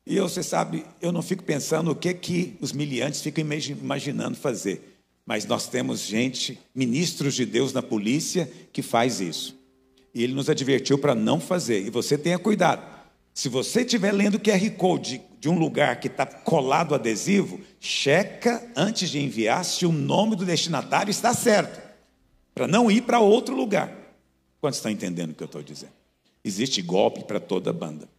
E você sabe, eu não fico pensando o que os miliantes ficam imaginando fazer. Mas nós temos gente, ministros de Deus na polícia, que faz isso. E ele nos advertiu para não fazer. E você tenha cuidado. Se você estiver lendo QR Code de um lugar que está colado adesivo, checa antes de enviar se o nome do destinatário está certo, para não ir para outro lugar. Quantos estão entendendo o que eu estou dizendo? Existe golpe para toda banda.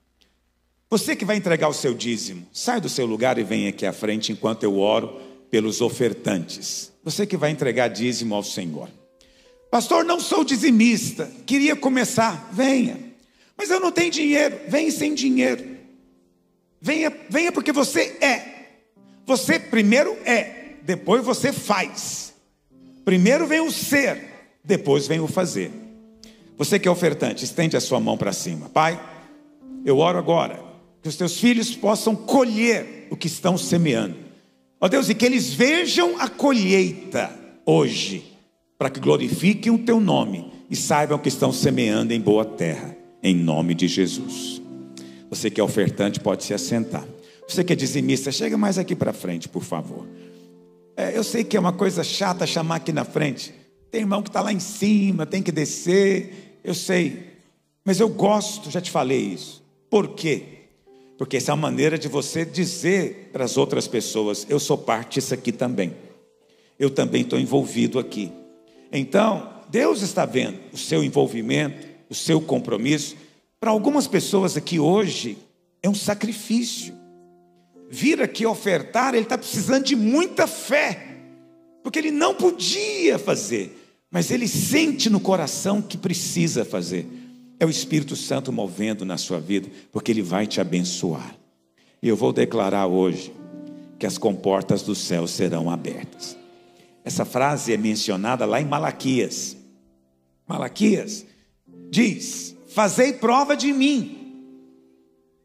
Você que vai entregar o seu dízimo, sai do seu lugar e vem aqui à frente enquanto eu oro pelos ofertantes. Você que vai entregar dízimo ao Senhor. Pastor, não sou dizimista, queria começar. Venha. Mas eu não tenho dinheiro. Venha sem dinheiro. Venha porque você é. Você primeiro é, depois você faz. Primeiro vem o ser, depois vem o fazer. Você que é ofertante, estende a sua mão para cima. Pai, eu oro agora que os teus filhos possam colher o que estão semeando. Ó Deus, e que eles vejam a colheita hoje, para que glorifiquem o teu nome e saibam que estão semeando em boa terra, em nome de Jesus. Você que é ofertante pode se assentar. Você que é dizimista, chega mais aqui para frente, por favor. Eu sei que é uma coisa chata chamar aqui na frente. Tem irmão que está lá em cima, tem que descer, eu sei. Mas eu gosto, já te falei isso. Por quê? Porque essa é uma maneira de você dizer para as outras pessoas: eu sou parte disso aqui também. Eu também estou envolvido aqui. Então, Deus está vendo o seu envolvimento, o seu compromisso. Para algumas pessoas aqui hoje, é um sacrifício. Vir aqui ofertar, ele está precisando de muita fé. Porque ele não podia fazer, mas ele sente no coração que precisa fazer. É o Espírito Santo movendo na sua vida, porque ele vai te abençoar. E eu vou declarar hoje que as comportas do céu serão abertas. Essa frase é mencionada lá em Malaquias. Malaquias diz: fazei prova de mim.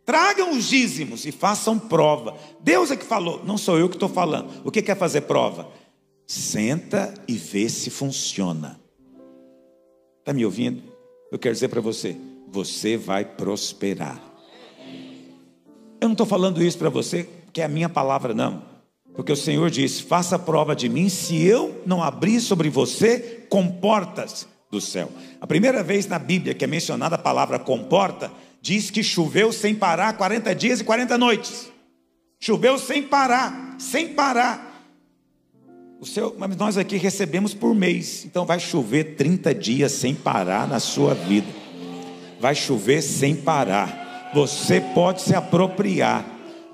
Tragam os dízimos e façam prova. Deus é que falou, não sou eu que estou falando. O que é fazer prova? Senta e vê se funciona. Está me ouvindo? Eu quero dizer para você, você vai prosperar. Eu não estou falando isso para você, que é a minha palavra, não. Porque o Senhor disse: faça prova de mim, se eu não abrir sobre você comportas do céu. A primeira vez na Bíblia que é mencionada a palavra comporta, diz que choveu sem parar 40 dias e 40 noites. Choveu sem parar, sem parar. Mas nós aqui recebemos por mês, então vai chover 30 dias sem parar na sua vida. Vai chover sem parar. você pode se apropriar.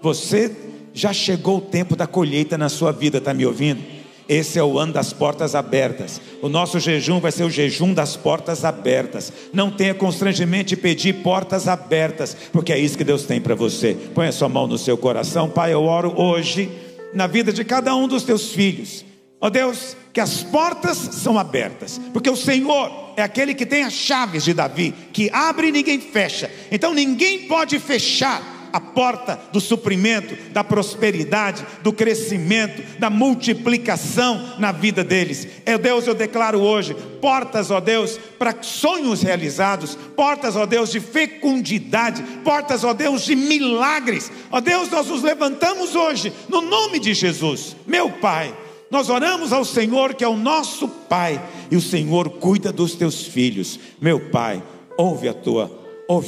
Você já chegou o tempo da colheita na sua vida, está me ouvindo? Esse é o ano das portas abertas. O nosso jejum vai ser o jejum das portas abertas. Não tenha constrangimento de pedir portas abertas, porque é isso que Deus tem para você. Põe a sua mão no seu coração. Pai, eu oro hoje na vida de cada um dos teus filhos. Ó Deus, que as portas são abertas, porque o Senhor é aquele que tem as chaves de Davi, que abre e ninguém fecha. Então ninguém pode fechar a porta do suprimento, da prosperidade, do crescimento, da multiplicação na vida deles. Deus, eu declaro hoje portas, ó Deus, para sonhos realizados, portas, ó Deus, de fecundidade, portas, ó Deus, de milagres. Ó Deus, nós nos levantamos hoje no nome de Jesus. Meu Pai, nós oramos ao Senhor, que é o nosso Pai, e o Senhor cuida dos teus filhos. Meu Pai, ouve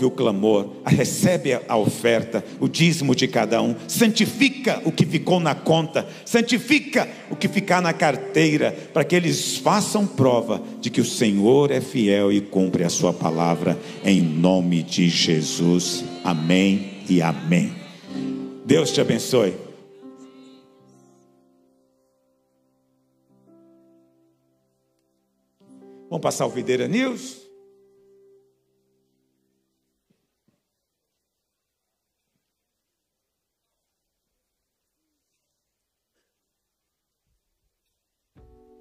o clamor, recebe a oferta, o dízimo de cada um, santifica o que ficou na conta, santifica o que ficar na carteira, para que eles façam prova de que o Senhor é fiel e cumpre a sua palavra, em nome de Jesus, amém e amém. Deus te abençoe. Vamos passar o Videira News?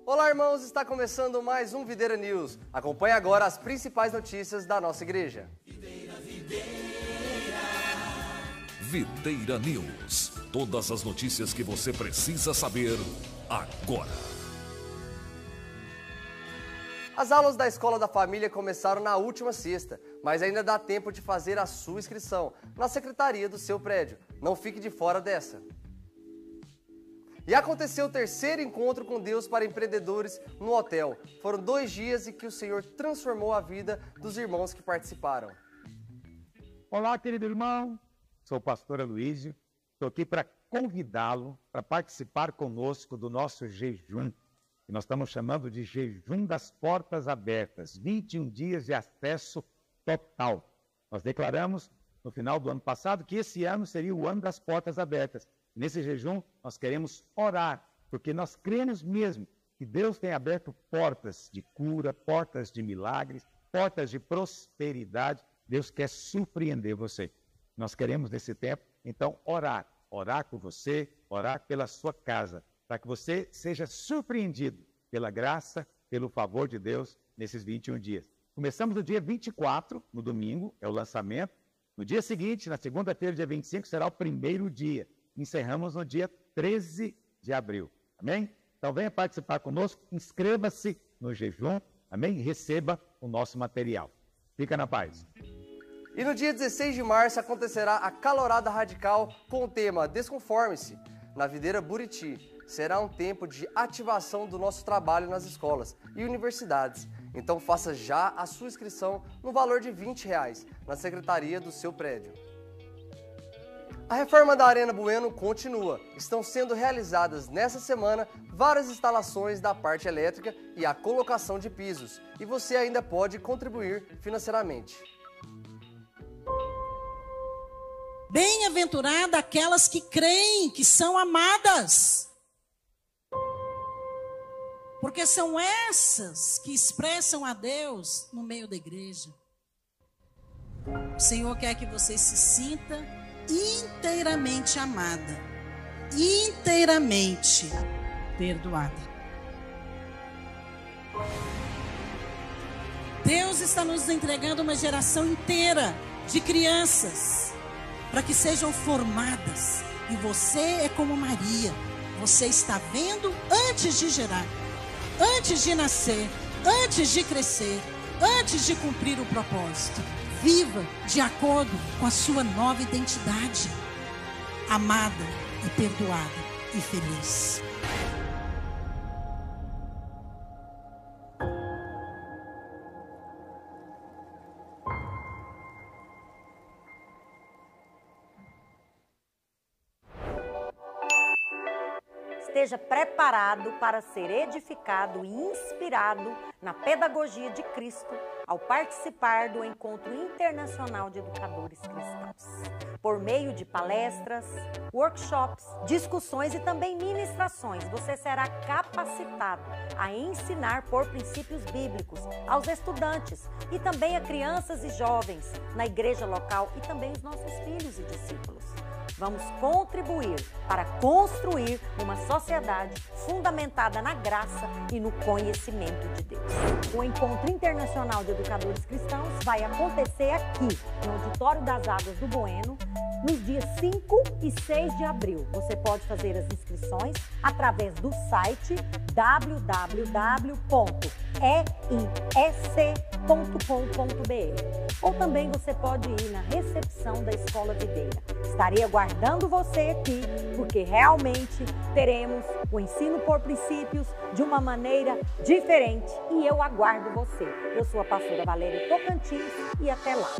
Olá, irmãos, está começando mais um Videira News. Acompanhe agora as principais notícias da nossa igreja. Videira News. Todas as notícias que você precisa saber agora. As aulas da Escola da Família começaram na última sexta, mas ainda dá tempo de fazer a sua inscrição na secretaria do seu prédio. Não fique de fora dessa. E aconteceu o terceiro encontro com Deus para empreendedores no hotel. Foram 2 dias em que o Senhor transformou a vida dos irmãos que participaram. Olá, querido irmão. Sou o pastor Aloísio. Estou aqui para convidá-lo para participar conosco do nosso jejum, que nós estamos chamando de jejum das portas abertas. 21 dias de acesso total. Nós declaramos no final do ano passado que esse ano seria o ano das portas abertas. Nesse jejum, nós queremos orar, porque nós cremos mesmo que Deus tem aberto portas de cura, portas de milagres, portas de prosperidade. Deus quer surpreender você. Nós queremos, nesse tempo, então, orar por você, orar pela sua casa, para que você seja surpreendido pela graça, pelo favor de Deus nesses 21 dias. Começamos no dia 24, no domingo, é o lançamento. No dia seguinte, na segunda-feira, dia 25, será o primeiro dia. Encerramos no dia 13 de abril, amém? Então venha participar conosco, inscreva-se no jejum, amém? E receba o nosso material. Fica na paz. E no dia 16 de março acontecerá a Calorada Radical com o tema Desconforme-se, na Videira Buriti. Será um tempo de ativação do nosso trabalho nas escolas e universidades. Então faça já a sua inscrição no valor de R$20 na secretaria do seu prédio. A reforma da Arena Bueno continua. Estão sendo realizadas nessa semana várias instalações da parte elétrica e a colocação de pisos. E você ainda pode contribuir financeiramente. Bem-aventurada aquelas que creem que são amadas, porque são essas que expressam a Deus no meio da igreja. O Senhor quer que você se sinta inteiramente amada, inteiramente perdoada. Deus está nos entregando uma geração inteira de crianças para que sejam formadas. E você é como Maria. Você está vendo antes de gerar, antes de nascer, antes de crescer, antes de cumprir o propósito. Viva de acordo com a sua nova identidade, amada e perdoada e feliz. esteja preparado para ser edificado e inspirado na pedagogia de Cristo ao participar do Encontro Internacional de Educadores Cristãos. Por meio de palestras, workshops, discussões e também ministrações, você será capacitado a ensinar por princípios bíblicos aos estudantes e também a crianças e jovens na igreja local e também os nossos filhos e discípulos. Vamos contribuir para construir uma sociedade fundamentada na graça e no conhecimento de Deus. O Encontro Internacional de Educadores Cristãos vai acontecer aqui, no Auditório das Águas do Bueno, nos dias 5 e 6 de abril. Você pode fazer as inscrições através do site www.eiesc.com.br ou também você pode ir na recepção da Escola Videira. Estarei aguardando você aqui, porque realmente teremos o ensino por princípios de uma maneira diferente e eu aguardo você. Eu sou a pastora Valéria Tocantins e até lá.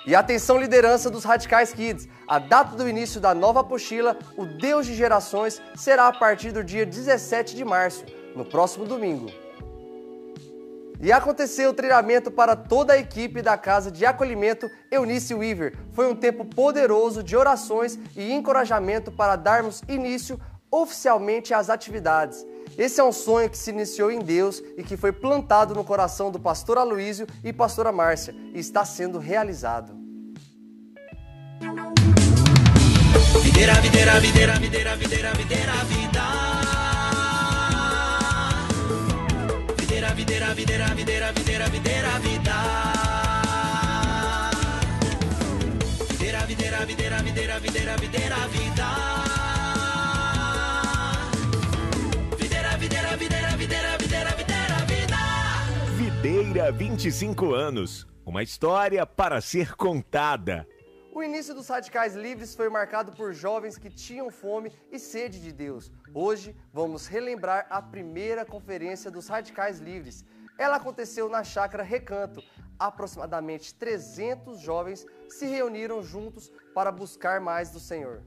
E atenção, liderança dos Radicais Kids, a data do início da nova apostila, O Deus de Gerações, será a partir do dia 17 de março, no próximo domingo. E aconteceu o treinamento para toda a equipe da Casa de Acolhimento Eunice Weaver. Foi um tempo poderoso de orações e encorajamento para darmos início oficialmente às atividades. Esse é um sonho que se iniciou em Deus e que foi plantado no coração do pastor Aloísio e pastora Márcia e está sendo realizado. Videira, videira, videira, videira, videira, videira, vida. Videira, videira, videira, videira, videira, videira, vida. Videira, videira, videira, videira, videira, videira, vida. Videira, 25 anos. Uma história para ser contada. O início dos Radicais Livres foi marcado por jovens que tinham fome e sede de Deus. Hoje, vamos relembrar a primeira conferência dos Radicais Livres. Ela aconteceu na Chácara Recanto. Aproximadamente 300 jovens se reuniram juntos para buscar mais do Senhor.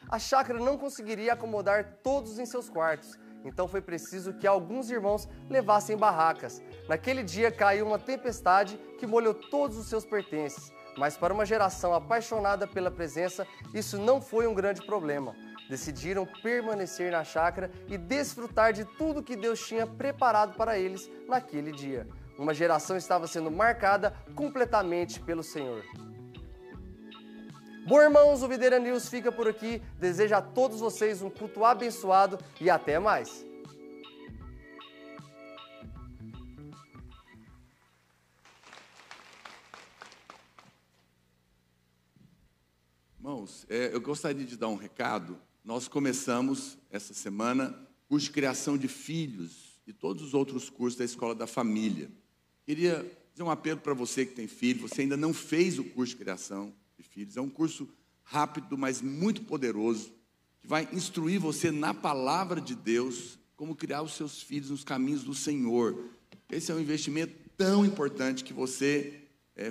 A chácara não conseguiria acomodar todos em seus quartos. Então foi preciso que alguns irmãos levassem barracas. Naquele dia caiu uma tempestade que molhou todos os seus pertences. Mas para uma geração apaixonada pela presença, isso não foi um grande problema. Decidiram permanecer na chácara e desfrutar de tudo que Deus tinha preparado para eles naquele dia. Uma geração estava sendo marcada completamente pelo Senhor. Bom, irmãos, o Videira News fica por aqui. Desejo a todos vocês um culto abençoado e até mais. Irmãos, eu gostaria de dar um recado. Nós começamos essa semana o curso de criação de filhos e todos os outros cursos da Escola da Família. Queria fazer um apelo para você que tem filho, você ainda não fez o curso de criação de filhos. É um curso rápido, mas muito poderoso, que vai instruir você na palavra de Deus, como criar os seus filhos nos caminhos do Senhor. Esse é um investimento tão importante que você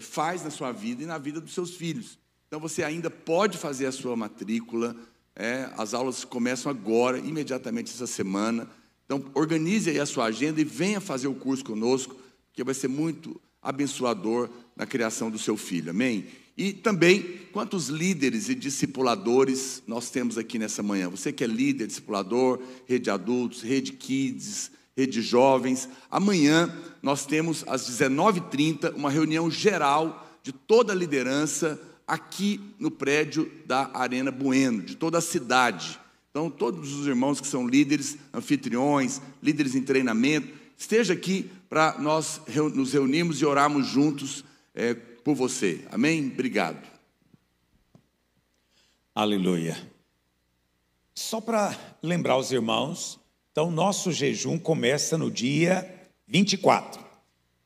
faz na sua vida e na vida dos seus filhos. Então você ainda pode fazer a sua matrícula, as aulas começam agora, imediatamente essa semana. Então organize aí a sua agenda e venha fazer o curso conosco, que vai ser muito abençoador na criação do seu filho, amém? E também, quantos líderes e discipuladores nós temos aqui nessa manhã? Você que é líder, discipulador, rede adultos, rede kids, rede jovens. Amanhã nós temos às 19h30 uma reunião geral de toda a liderança aqui no prédio da Arena Bueno, de toda a cidade. Então todos os irmãos que são líderes, anfitriões, líderes em treinamento, esteja aqui para nós nos reunirmos e orarmos juntos por você. Amém? Obrigado. Aleluia. Só para lembrar os irmãos, então nosso jejum começa no dia 24.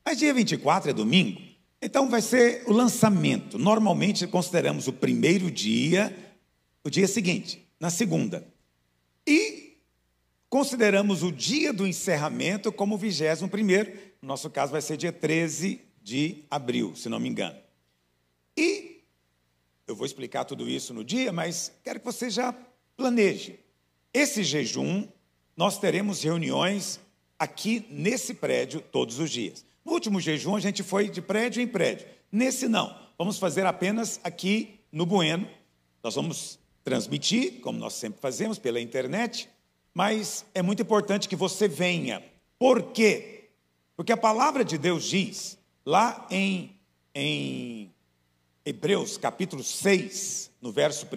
Mas dia 24 é domingo, então vai ser o lançamento. Normalmente consideramos o primeiro dia, o dia seguinte, na segunda. E consideramos o dia do encerramento como o 21º. No nosso caso vai ser dia 13 de abril, se não me engano. E eu vou explicar tudo isso no dia, mas quero que você já planeje. Esse jejum, nós teremos reuniões aqui nesse prédio todos os dias. No último jejum, a gente foi de prédio em prédio. Nesse, não. Vamos fazer apenas aqui no Bueno. Nós vamos transmitir, como nós sempre fazemos, pela internet, mas é muito importante que você venha. Por quê? Porque a palavra de Deus diz, lá em Hebreus, capítulo 6, no verso 1,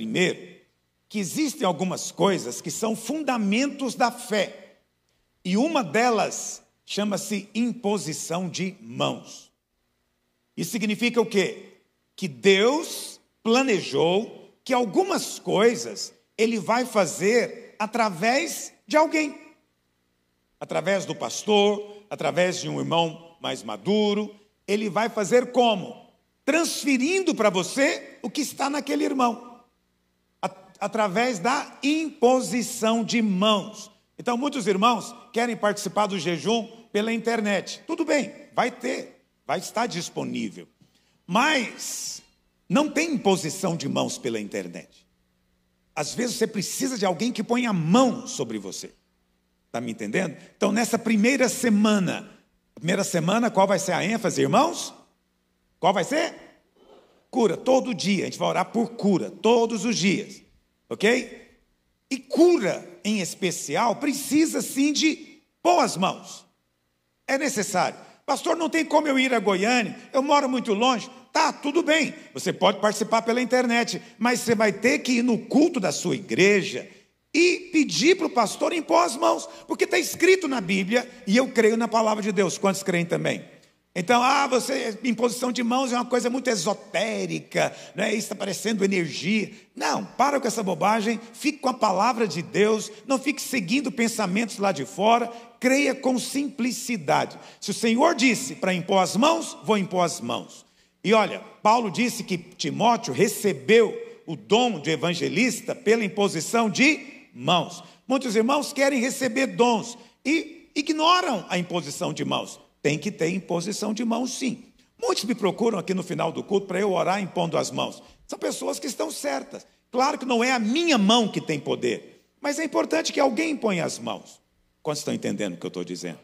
que existem algumas coisas que são fundamentos da fé. E uma delas chama-se imposição de mãos. Isso significa o quê? Que Deus planejou que algumas coisas Ele vai fazer através de alguém. Através do pastor, através de um irmão mais maduro. Ele vai fazer como? Transferindo para você o que está naquele irmão. Através da imposição de mãos. Então, muitos irmãos querem participar do jejum pela internet. Tudo bem, vai ter, vai estar disponível. Mas não tem imposição de mãos pela internet. Às vezes você precisa de alguém que ponha a mão sobre você. Está me entendendo? Então, nessa primeira semana, qual vai ser a ênfase, irmãos? Qual vai ser? Cura, todo dia. A gente vai orar por cura, todos os dias. Ok? E cura, em especial, precisa sim de pôr as mãos. É necessário. Pastor, não tem como eu ir a Goiânia, eu moro muito longe. Tá, tudo bem, você pode participar pela internet, mas você vai ter que ir no culto da sua igreja e pedir para o pastor impor as mãos, porque está escrito na Bíblia, e eu creio na palavra de Deus. Quantos creem também? Então, imposição de mãos é uma coisa muito esotérica, não é? Isso está parecendo energia. Não, para com essa bobagem, fique com a palavra de Deus, não fique seguindo pensamentos lá de fora, creia com simplicidade. Se o Senhor disse para impor as mãos, vou impor as mãos. E olha, Paulo disse que Timóteo recebeu o dom de evangelista pela imposição de mãos. Muitos irmãos querem receber dons e ignoram a imposição de mãos. Tem que ter imposição de mãos, sim. Muitos me procuram aqui no final do culto para eu orar impondo as mãos. São pessoas que estão certas. Claro que não é a minha mão que tem poder, mas é importante que alguém ponha as mãos. Quantos estão entendendo o que eu estou dizendo?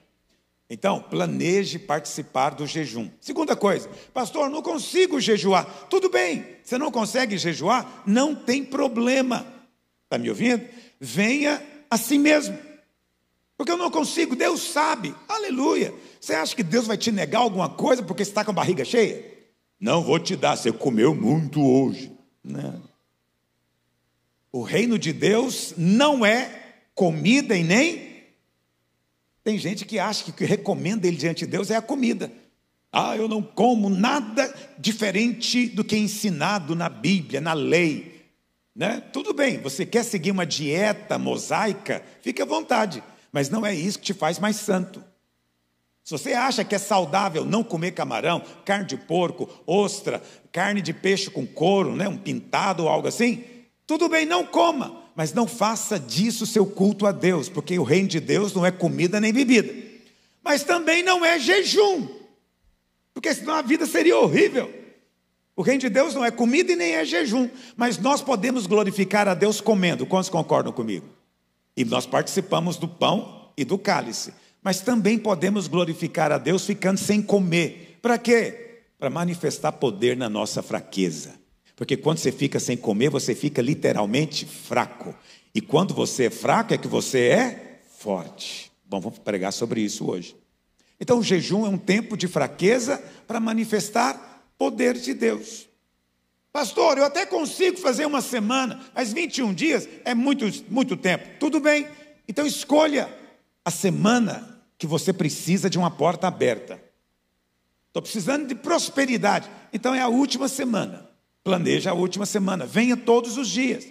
Então, planeje participar do jejum. Segunda coisa, pastor, não consigo jejuar. Tudo bem, você não consegue jejuar? Não tem problema. Está me ouvindo? Venha assim mesmo. Porque eu não consigo, Deus sabe. Aleluia. Você acha que Deus vai te negar alguma coisa porque você está com a barriga cheia? Não vou te dar, você comeu muito hoje. Não. O reino de Deus não é comida e nem... Tem gente que acha que o que recomenda ele diante de Deus é a comida. Eu não como nada diferente do que ensinado na Bíblia, na lei. Né? Tudo bem, você quer seguir uma dieta mosaica, fique à vontade. Mas não é isso que te faz mais santo. Se você acha que é saudável não comer camarão, carne de porco, ostra, carne de peixe com couro, né, um pintado ou algo assim, tudo bem, não coma, mas não faça disso seu culto a Deus, porque o reino de Deus não é comida nem bebida. Mas também não é jejum, porque senão a vida seria horrível. O reino de Deus não é comida e nem é jejum, mas nós podemos glorificar a Deus comendo. Quantos concordam comigo? E nós participamos do pão e do cálice. Mas também podemos glorificar a Deus ficando sem comer. Para quê? Para manifestar poder na nossa fraqueza. Porque quando você fica sem comer, você fica literalmente fraco. E quando você é fraco, é que você é forte. Bom, vamos pregar sobre isso hoje. Então o jejum é um tempo de fraqueza para manifestar poder de Deus. Pastor, eu até consigo fazer uma semana, mas 21 dias é muito tempo. Tudo bem, então escolha a semana que você precisa de uma porta aberta. Estou precisando de prosperidade, então é a última semana. Planeja a última semana, venha todos os dias.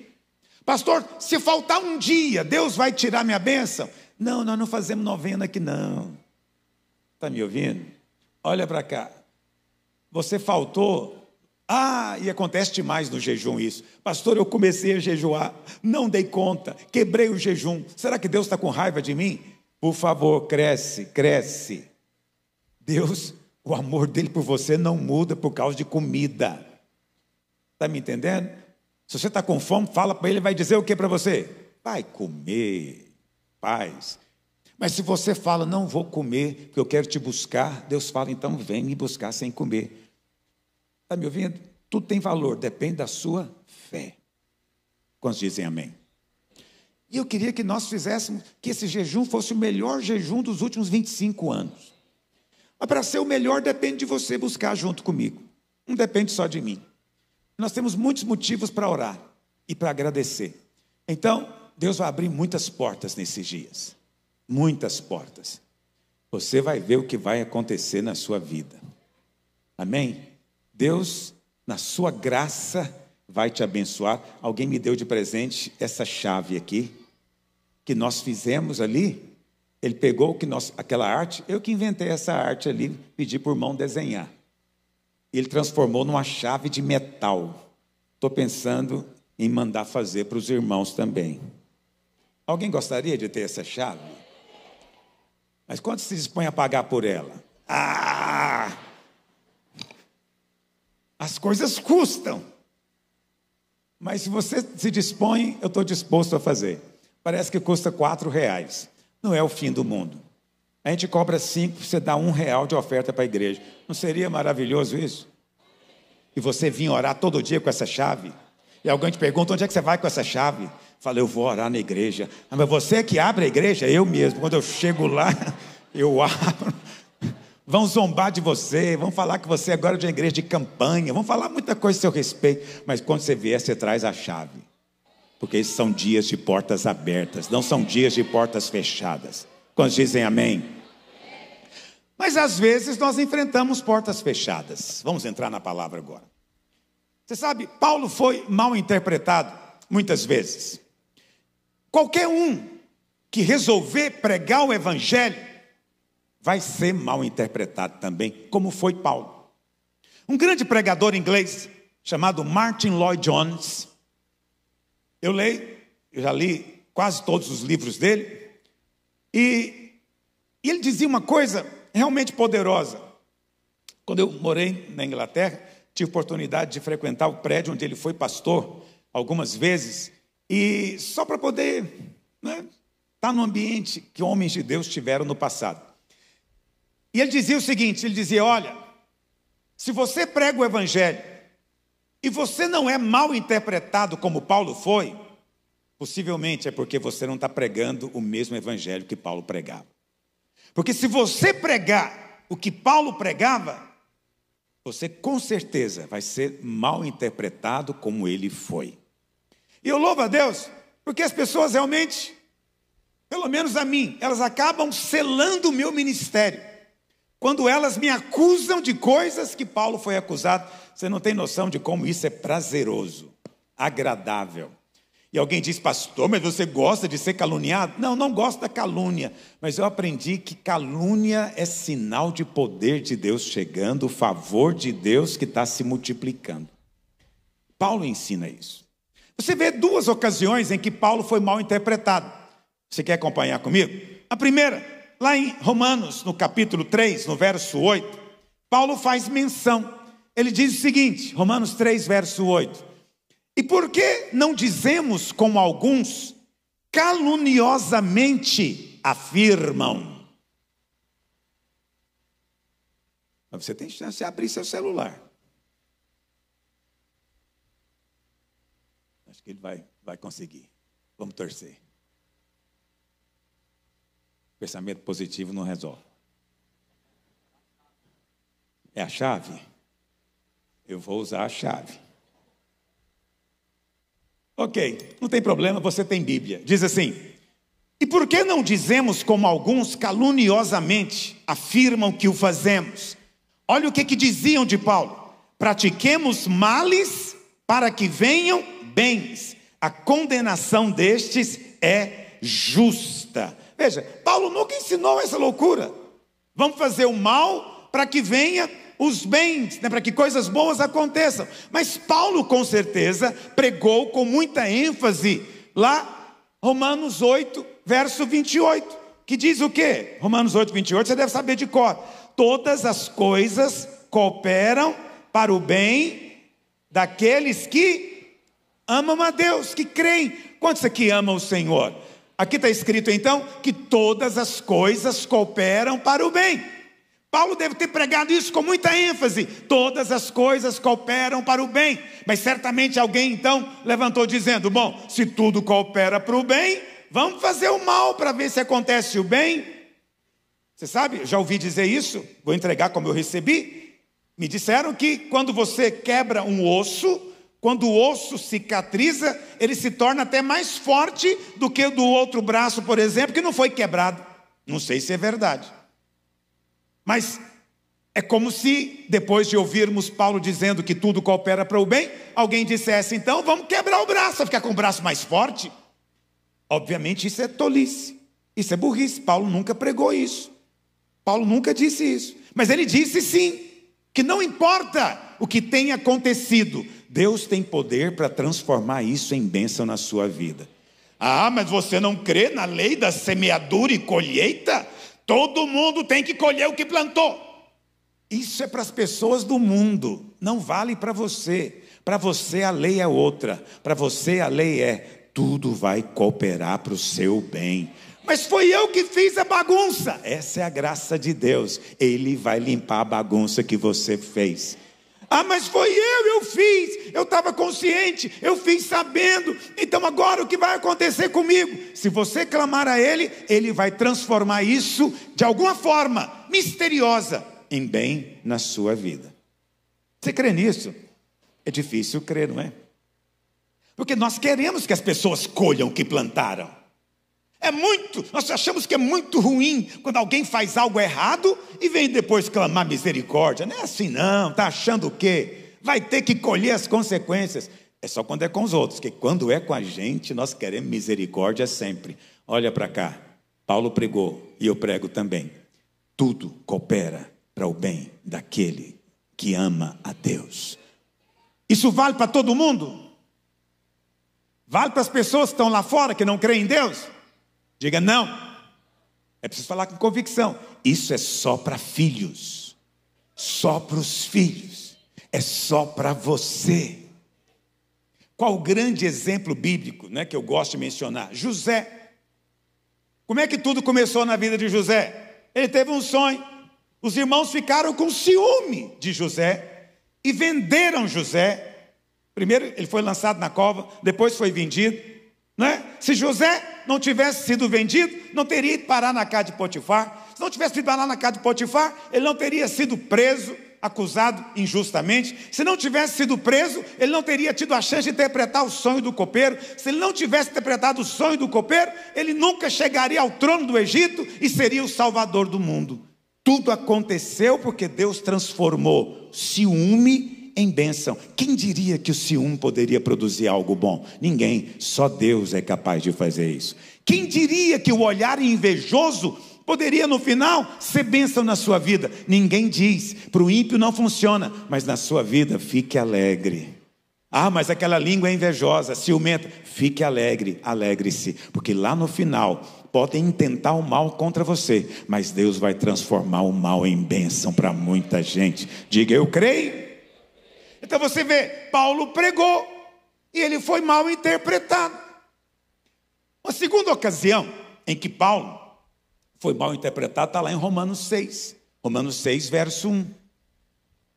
Pastor, se faltar um dia, Deus vai tirar minha bênção? Não, nós não fazemos novena aqui não. Está me ouvindo? Olha para cá. Você faltou... e acontece demais no jejum isso. Pastor, eu comecei a jejuar, não dei conta, quebrei o jejum. Será que Deus está com raiva de mim? Por favor, cresce. Deus O amor dele por você não muda por causa de comida. Está me entendendo? Se você está com fome, fala para ele, vai dizer o que para você? Vai comer, paz. Mas se você fala, não vou comer, porque eu quero te buscar, Deus fala, então vem me buscar sem comer. Está me ouvindo? Tudo tem valor, depende da sua fé. Quantos dizem amém? E eu queria que nós fizéssemos, que esse jejum fosse o melhor jejum dos últimos 25 anos. Mas para ser o melhor depende de você buscar junto comigo. Não depende só de mim. Nós temos muitos motivos para orar e para agradecer. Então, Deus vai abrir muitas portas nesses dias. Muitas portas. Você vai ver o que vai acontecer na sua vida. Amém? Deus, na sua graça, vai te abençoar. Alguém me deu de presente essa chave aqui, que nós fizemos ali. Ele pegou aquela arte, eu que inventei essa arte ali, pedi por mão desenhar. Ele transformou numa chave de metal. Estou pensando em mandar fazer para os irmãos também. Alguém gostaria de ter essa chave? Mas quanto se dispõe a pagar por ela? As coisas custam. Mas se você se dispõe, eu estou disposto a fazer. Parece que custa R$4. Não é o fim do mundo. A gente cobra 5, você dá R$1 de oferta para a igreja. Não seria maravilhoso isso? E você vir orar todo dia com essa chave? E alguém te pergunta, onde é que você vai com essa chave? Fala, eu vou orar na igreja. Mas você que abre a igreja? Eu mesmo. Quando eu chego lá, eu abro. Vão zombar de você, vão falar que você agora é de uma igreja de campanha, vão falar muita coisa a seu respeito. Mas quando você vier, você traz a chave. Porque esses são dias de portas abertas, não são dias de portas fechadas. Quando dizem amém? Mas às vezes nós enfrentamos portas fechadas. Vamos entrar na palavra agora. Você sabe, Paulo foi mal interpretado muitas vezes. Qualquer um que resolver pregar o evangelho vai ser mal interpretado também, como foi Paulo. Um grande pregador inglês chamado Martin Lloyd-Jones, eu já li quase todos os livros dele, e ele dizia uma coisa realmente poderosa. Quando eu morei na Inglaterra, tive oportunidade de frequentar o prédio onde ele foi pastor algumas vezes, e só para poder estar no ambiente que homens de Deus tiveram no passado. E ele dizia o seguinte, ele dizia, olha, se você prega o evangelho e você não é mal interpretado como Paulo foi, possivelmente é porque você não está pregando o mesmo evangelho que Paulo pregava. Porque se você pregar o que Paulo pregava, você com certeza vai ser mal interpretado como ele foi. E eu louvo a Deus, porque as pessoas realmente, pelo menos a mim, elas acabam selando o meu ministério. Quando elas me acusam de coisas que Paulo foi acusado, você não tem noção de como isso é prazeroso, agradável. E alguém diz, pastor, mas você gosta de ser caluniado? Não, não gosto da calúnia, mas eu aprendi que calúnia é sinal de poder de Deus chegando, o favor de Deus que está se multiplicando. Paulo ensina isso. Você vê duas ocasiões em que Paulo foi mal interpretado. Você quer acompanhar comigo? A primeira, lá em Romanos, no capítulo 3, no verso 8, Paulo faz menção. Ele diz o seguinte, Romanos 3, verso 8. E por que não dizemos como alguns caluniosamente afirmam? Mas você tem chance de abrir seu celular. Acho que ele vai conseguir. Vamos torcer. Pensamento positivo não resolve. É a chave? Eu vou usar a chave. Ok, não tem problema, você tem Bíblia. Diz assim, e por que não dizemos como alguns caluniosamente afirmam que o fazemos? Olha o que diziam de Paulo. Pratiquemos males para que venham bens. A condenação destes é justa. Veja, Paulo nunca ensinou essa loucura. Vamos fazer o mal para que venha os bens, para que coisas boas aconteçam. Mas Paulo com certeza pregou com muita ênfase lá, Romanos 8, verso 28, que diz o quê? Romanos 8, 28, você deve saber de cor. todas as coisas cooperam para o bem daqueles que amam a Deus, que creem. Quantos aqui amam o Senhor? Aqui está escrito então que todas as coisas cooperam para o bem. Paulo deve ter pregado isso com muita ênfase. Todas as coisas cooperam para o bem. Mas certamente alguém então levantou dizendo: bom, se tudo coopera para o bem, vamos fazer o mal para ver se acontece o bem. Você sabe, já ouvi dizer isso, vou entregar como eu recebi. Me disseram que quando você quebra um osso, quando o osso cicatriza, ele se torna até mais forte do que o do outro braço, por exemplo, que não foi quebrado. Não sei se é verdade. Mas é como se, depois de ouvirmos Paulo dizendo que tudo coopera para o bem, alguém dissesse: então vamos quebrar o braço, ficar com o braço mais forte. Obviamente isso é tolice, isso é burrice. Paulo nunca pregou isso. Paulo nunca disse isso. Mas ele disse sim, que não importa o que tenha acontecido, Deus tem poder para transformar isso em bênção na sua vida. Ah, mas você não crê na lei da semeadura e colheita? Todo mundo tem que colher o que plantou. Isso é para as pessoas do mundo, não vale para você. Para você a lei é outra. Para você a lei é: tudo vai cooperar para o seu bem. Mas foi eu que fiz a bagunça. Essa é a graça de Deus. Ele vai limpar a bagunça que você fez. Ah, mas foi eu fiz. Eu estava consciente, eu fiz sabendo. Então agora o que vai acontecer comigo? Se você clamar a Ele, Ele vai transformar isso de alguma forma misteriosa em bem na sua vida. Você crê nisso? É difícil crer, não é? Porque nós queremos que as pessoas colham o que plantaram. Nós achamos que é muito ruim quando alguém faz algo errado e vem depois clamar misericórdia. Não é assim não, está achando o quê? Vai ter que colher as consequências. É só quando é com os outros, que quando é com a gente, nós queremos misericórdia sempre. Olha para cá, Paulo pregou e eu prego também. Tudo coopera para o bem daquele que ama a Deus. Isso vale para todo mundo? Vale para as pessoas que estão lá fora, que não creem em Deus? Diga não. É preciso falar com convicção. Isso é só para filhos. Só para os filhos. É só para você. Qual o grande exemplo bíblico, né, que eu gosto de mencionar? José. Como é que tudo começou na vida de José? Ele teve um sonho. Os irmãos ficaram com ciúme de José e venderam José. Primeiro ele foi lançado na cova, depois foi vendido. Né? Se José não tivesse sido vendido, não teria ido parar na casa de Potifar. Se não tivesse ido parar na casa de Potifar, ele não teria sido preso, acusado injustamente. Se não tivesse sido preso, ele não teria tido a chance de interpretar o sonho do copeiro. Se ele não tivesse interpretado o sonho do copeiro, ele nunca chegaria ao trono do Egito e seria o salvador do mundo. Tudo aconteceu porque Deus transformou ciúme em bênção. Quem diria que o ciúme poderia produzir algo bom? Ninguém, só Deus é capaz de fazer isso. Quem diria que o olhar invejoso poderia no final ser bênção na sua vida? Ninguém diz. Para o ímpio não funciona, mas na sua vida fique alegre. Ah, mas aquela língua é invejosa, ciumenta. Fique alegre, alegre-se, porque lá no final podem intentar o mal contra você, mas Deus vai transformar o mal em bênção para muita gente. Diga, eu creio. Então você vê, Paulo pregou e ele foi mal interpretado. Uma segunda ocasião em que Paulo foi mal interpretado está lá em Romanos 6. Romanos 6, verso 1.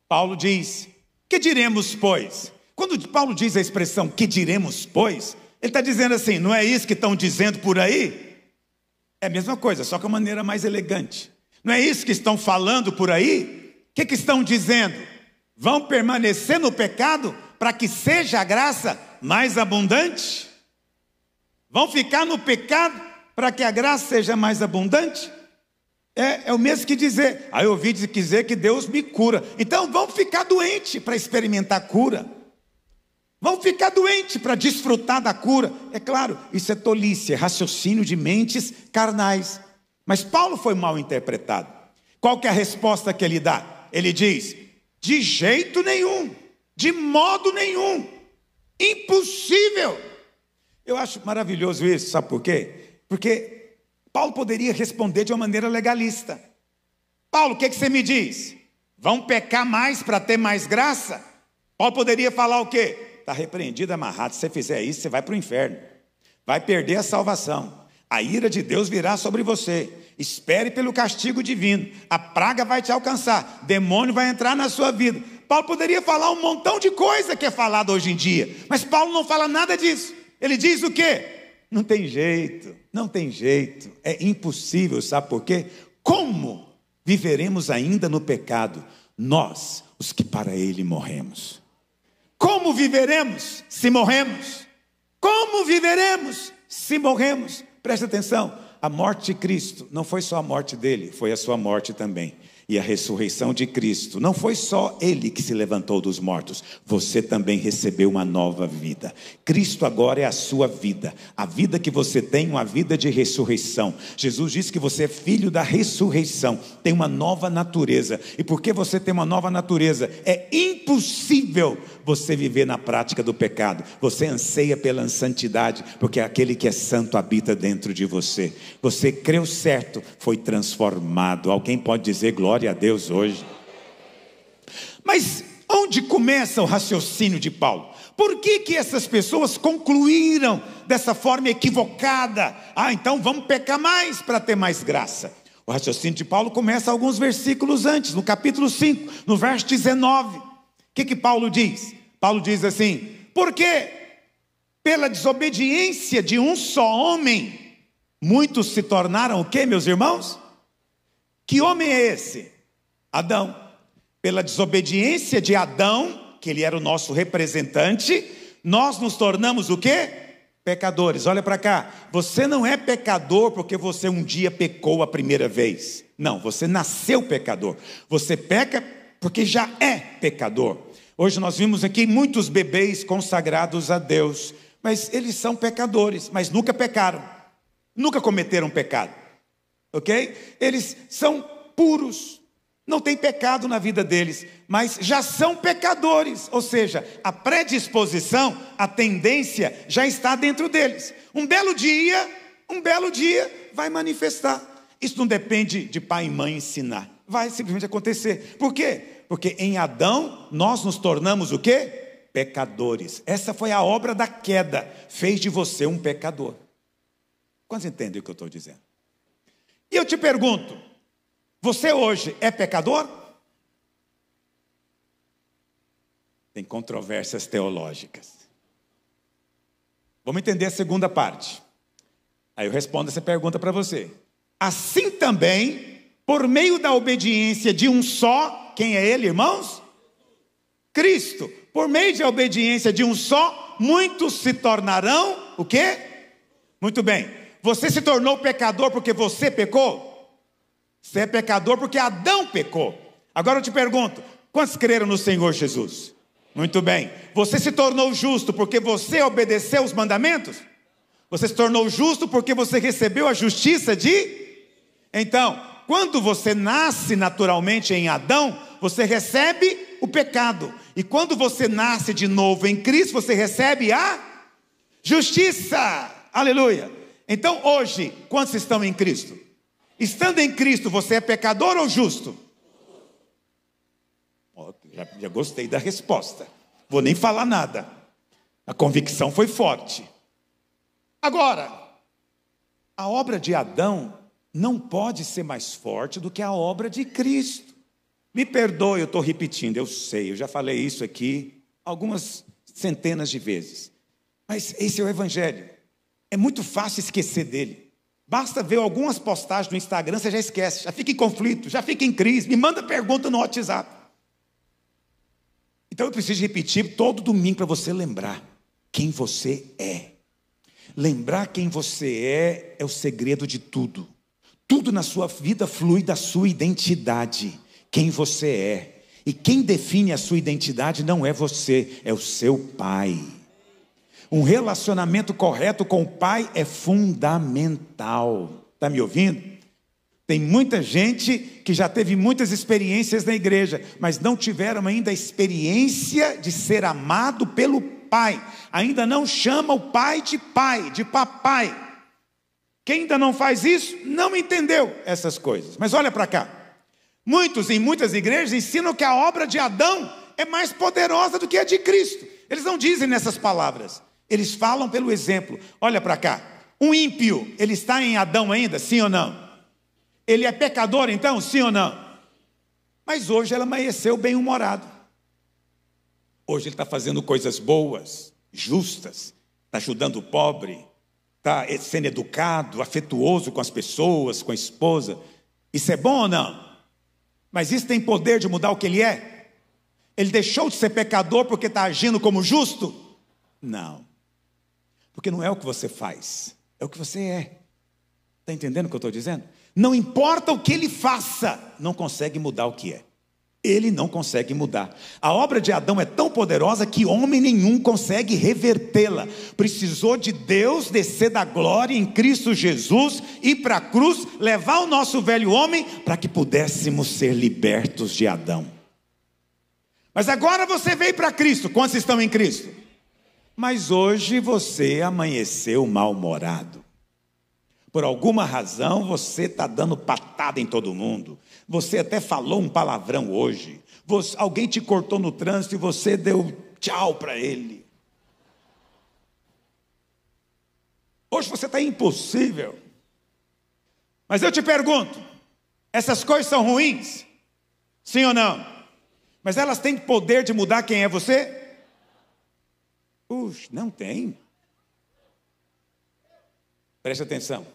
Paulo diz: que diremos, pois? Quando Paulo diz a expressão que diremos, pois, ele está dizendo assim: não é isso que estão dizendo por aí? É a mesma coisa, só que de maneira mais elegante. Não é isso que estão falando por aí? O que estão dizendo? Vão permanecer no pecado para que seja a graça mais abundante? Vão ficar no pecado para que a graça seja mais abundante? É o mesmo que dizer: eu ouvi dizer que Deus me cura. Então vão ficar doentes para experimentar cura. Vão ficar doentes para desfrutar da cura. É claro, isso é tolice, é raciocínio de mentes carnais. Mas Paulo foi mal interpretado. Qual que é a resposta que ele dá? Ele diz: de jeito nenhum, de modo nenhum, impossível. Eu acho maravilhoso isso, sabe por quê? Porque Paulo poderia responder de uma maneira legalista. Paulo, o que você me diz? Vão pecar mais para ter mais graça? Paulo poderia falar o quê? Está repreendido, amarrado. Se você fizer isso, você vai para o inferno. Vai perder a salvação. A ira de Deus virá sobre você. Espere pelo castigo divino. A praga vai te alcançar. Demônio vai entrar na sua vida. Paulo poderia falar um montão de coisa que é falado hoje em dia. Mas Paulo não fala nada disso. Ele diz o quê? Não tem jeito. Não tem jeito. É impossível. Sabe por quê? Como viveremos ainda no pecado? Nós, os que para ele morremos. Como viveremos se morremos? Como viveremos se morremos? Preste atenção, a morte de Cristo não foi só a morte dele, foi a sua morte também. E a ressurreição de Cristo, não foi só ele que se levantou dos mortos, você também recebeu uma nova vida. Cristo agora é a sua vida. A vida que você tem, uma vida de ressurreição. Jesus disse que você é filho da ressurreição, tem uma nova natureza. E porque você tem uma nova natureza, é impossível você viver na prática do pecado. Você anseia pela santidade, porque aquele que é santo habita dentro de você. Você creu certo, foi transformado. Alguém pode dizer glória a Deus hoje? Mas onde começa o raciocínio de Paulo? Por que essas pessoas concluíram dessa forma equivocada? Então vamos pecar mais para ter mais graça. O raciocínio de Paulo começa alguns versículos antes, no capítulo 5, no verso 19. O que Paulo diz? Paulo diz assim: porque pela desobediência de um só homem, muitos se tornaram o quê, meus irmãos? Que homem é esse? Adão. Pela desobediência de Adão, que ele era o nosso representante, nós nos tornamos o quê? Pecadores. Olha para cá, você não é pecador porque você um dia pecou a primeira vez. Não, você nasceu pecador. Você peca porque já é pecador. Hoje nós vimos aqui muitos bebês consagrados a Deus, mas eles são pecadores, mas nunca pecaram, nunca cometeram pecado, ok? Eles são puros, não tem pecado na vida deles, mas já são pecadores, ou seja, a predisposição, a tendência já está dentro deles. Um belo dia vai manifestar. Isso não depende de pai e mãe ensinar, vai simplesmente acontecer. Por quê? Porque em Adão nós nos tornamos o quê? Pecadores. Essa foi a obra da queda, fez de você um pecador. Quantos entendem o que eu estou dizendo? E eu te pergunto, você hoje é pecador? Tem controvérsias teológicas. Vamos entender a segunda parte. Aí eu respondo essa pergunta para você. Assim também, por meio da obediência de um só, quem é ele, irmãos? Cristo. Por meio da obediência de um só, muitos se tornarão o quê? Muito bem. Você se tornou pecador porque você pecou? Você é pecador porque Adão pecou. Agora eu te pergunto, quantos creram no Senhor Jesus? Muito bem. Você se tornou justo porque você obedeceu os mandamentos? Você se tornou justo porque você recebeu a justiça de... Então, quando você nasce naturalmente em Adão, você recebe o pecado. E quando você nasce de novo em Cristo, você recebe a justiça. Aleluia. Então hoje, quantos estão em Cristo? Estando em Cristo, você é pecador ou justo? Já gostei da resposta. Vou nem falar nada. A convicção foi forte. Agora, a obra de Adão não pode ser mais forte do que a obra de Cristo. Me perdoe, eu estou repetindo, eu sei, eu já falei isso aqui algumas centenas de vezes. Mas esse é o Evangelho. É muito fácil esquecer dele. Basta ver algumas postagens no Instagram, você já esquece, já fica em conflito, já fica em crise, me manda pergunta no WhatsApp. Então eu preciso repetir todo domingo para você lembrar quem você é. Lembrar quem você é o segredo de tudo. Tudo na sua vida flui da sua identidade, quem você é. E quem define a sua identidade não é você, é o seu pai. Um relacionamento correto com o pai é fundamental. Está me ouvindo? Tem muita gente que já teve muitas experiências na igreja, mas não tiveram ainda a experiência de ser amado pelo pai. Ainda não chama o pai, de papai. Quem ainda não faz isso, não entendeu essas coisas. Mas olha para cá. Muitos, em muitas igrejas, ensinam que a obra de Adão é mais poderosa do que a de Cristo. Eles não dizem nessas palavras. Eles falam pelo exemplo. Olha para cá. Um ímpio, ele está em Adão ainda? Sim ou não? Ele é pecador então? Sim ou não? Mas hoje ele amanheceu bem-humorado. Hoje ele está fazendo coisas boas, justas. Está ajudando o pobre. Está sendo educado, afetuoso com as pessoas, com a esposa. Isso é bom ou não? Mas isso tem poder de mudar o que ele é? Ele deixou de ser pecador porque está agindo como justo? Não. Porque não é o que você faz, é o que você é. Está entendendo o que eu estou dizendo? Não importa o que ele faça, não consegue mudar o que é. Ele não consegue mudar. A obra de Adão é tão poderosa que homem nenhum consegue revertê-la. Precisou de Deus descer da glória em Cristo Jesus, ir para a cruz, levar o nosso velho homem para que pudéssemos ser libertos de Adão. Mas agora você veio para Cristo. Quantos estão em Cristo? Mas hoje você amanheceu mal-humorado. Por alguma razão você está dando patada em todo mundo. Você até falou um palavrão hoje. Alguém te cortou no trânsito e você deu tchau para ele. Hoje você está impossível. Mas eu te pergunto, essas coisas são ruins? Sim ou não? Mas elas têm poder de mudar quem é você? Puxa, não tem. Preste atenção.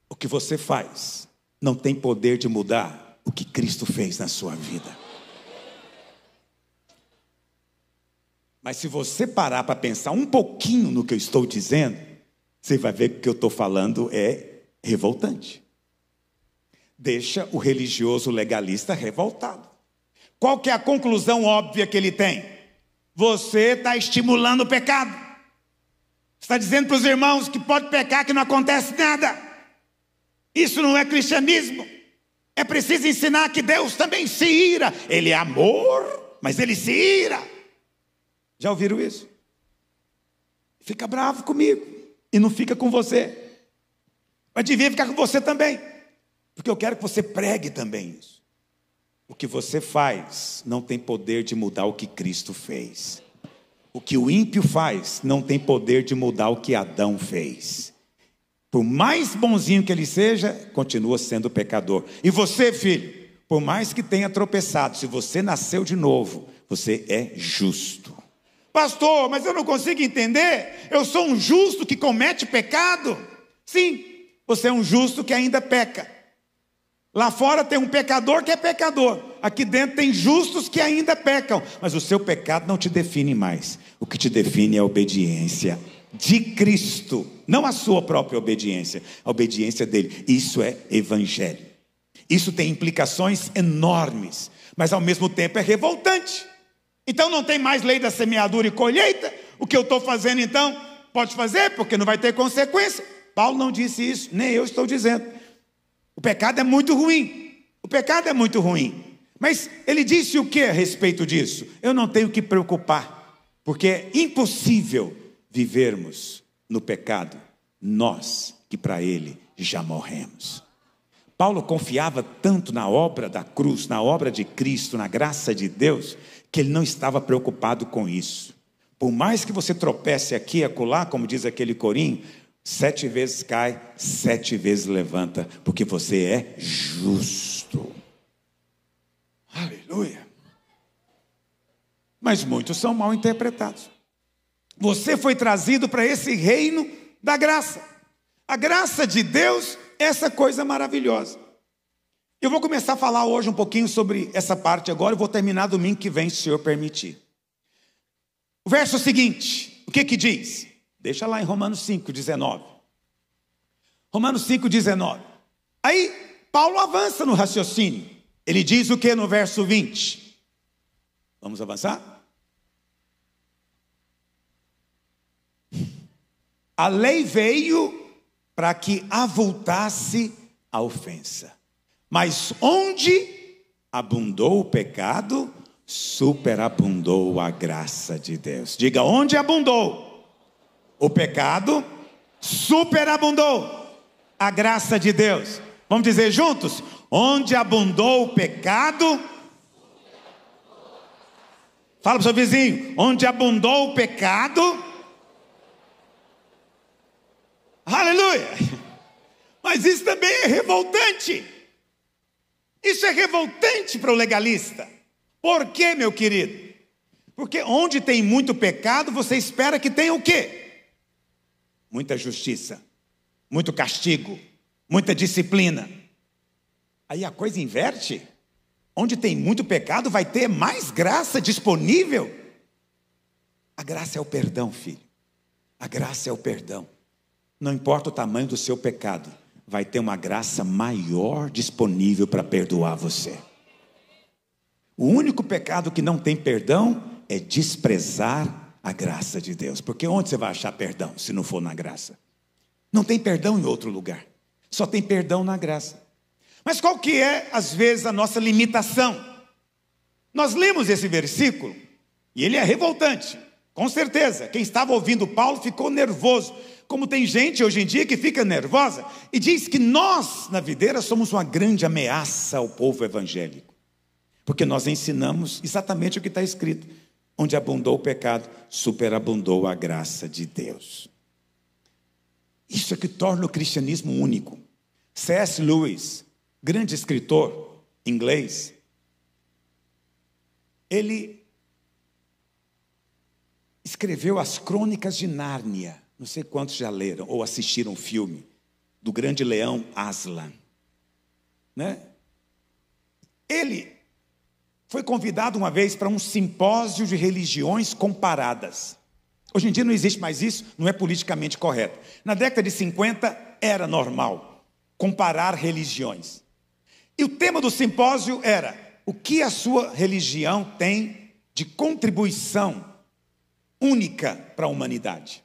O que você faz não tem poder de mudar o que Cristo fez na sua vida. Mas se você parar para pensar um pouquinho no que eu estou dizendo, você vai ver que o que eu estou falando é revoltante. Deixa o religioso legalista revoltado. Qual que é a conclusão óbvia que ele tem? Você está estimulando o pecado. Está dizendo para os irmãos que pode pecar, que não acontece nada. Isso não é cristianismo. É preciso ensinar que Deus também se ira. Ele é amor, mas ele se ira. Já ouviram isso? Fica bravo comigo e não fica com você. Mas devia ficar com você também, porque eu quero que você pregue também isso. O que você faz não tem poder de mudar o que Cristo fez. O que o ímpio faz não tem poder de mudar o que Adão fez. Por mais bonzinho que ele seja, continua sendo pecador. E você, filho, por mais que tenha tropeçado, se você nasceu de novo, você é justo. Pastor, mas eu não consigo entender. Eu sou um justo que comete pecado? Sim, você é um justo que ainda peca. Lá fora tem um pecador que é pecador. Aqui dentro tem justos que ainda pecam. Mas o seu pecado não te define mais. O que te define é a obediência de Cristo, não a sua própria obediência, a obediência dele. Isso é evangelho. Isso tem implicações enormes, mas ao mesmo tempo é revoltante. Então não tem mais lei da semeadura e colheita. O que eu estou fazendo então, pode fazer, porque não vai ter consequência. Paulo não disse isso, nem eu estou dizendo. O pecado é muito ruim. O pecado é muito ruim. Mas ele disse o que a respeito disso? Eu não tenho que preocupar, porque é impossível vivermos no pecado, nós que para ele já morremos. Paulo confiava tanto na obra da cruz, na obra de Cristo, na graça de Deus, que ele não estava preocupado com isso. Por mais que você tropece aqui e acolá, como diz aquele corinho, 7 vezes cai, 7 vezes levanta, porque você é justo. Aleluia. Mas muitos são mal interpretados. Você foi trazido para esse reino da graça. A graça de Deus é essa coisa maravilhosa. Eu vou começar a falar hoje um pouquinho sobre essa parte agora. Eu vou terminar domingo que vem, se o Senhor permitir. O verso seguinte, o que que diz? Deixa lá em Romanos 5:19. Romanos 5:19. Aí, Paulo avança no raciocínio. Ele diz o que no verso 20? Vamos avançar? A lei veio para que avultasse a ofensa. Mas onde abundou o pecado, superabundou a graça de Deus. Diga, onde abundou o pecado, superabundou a graça de Deus. Vamos dizer juntos? Onde abundou o pecado. Fala para o seu vizinho. Onde abundou o pecado. Aleluia. Mas isso também é revoltante. Isso é revoltante para o legalista. Por quê, meu querido? Porque onde tem muito pecado, você espera que tenha o quê? Muita justiça, muito castigo, muita disciplina. Aí a coisa inverte. Onde tem muito pecado, vai ter mais graça disponível. A graça é o perdão, filho. A graça é o perdão. Não importa o tamanho do seu pecado, vai ter uma graça maior disponível para perdoar você. O único pecado que não tem perdão é desprezar a graça de Deus. Porque onde você vai achar perdão se não for na graça? Não tem perdão em outro lugar. Só tem perdão na graça. Mas qual que é, às vezes, a nossa limitação? Nós lemos esse versículo e ele é revoltante. Com certeza, quem estava ouvindo Paulo ficou nervoso. Como tem gente hoje em dia que fica nervosa e diz que nós, na videira, somos uma grande ameaça ao povo evangélico. Porque nós ensinamos exatamente o que está escrito. Onde abundou o pecado, superabundou a graça de Deus. Isso é que torna o cristianismo único. C.S. Lewis, grande escritor inglês, ele escreveu as Crônicas de Nárnia. Não sei quantos já leram ou assistiram o filme do grande leão Aslan, né? Ele foi convidado uma vez para um simpósio de religiões comparadas. Hoje em dia não existe mais isso, não é politicamente correto. Na década de 50 era normal comparar religiões. E o tema do simpósio era: o que a sua religião tem de contribuição única para a humanidade?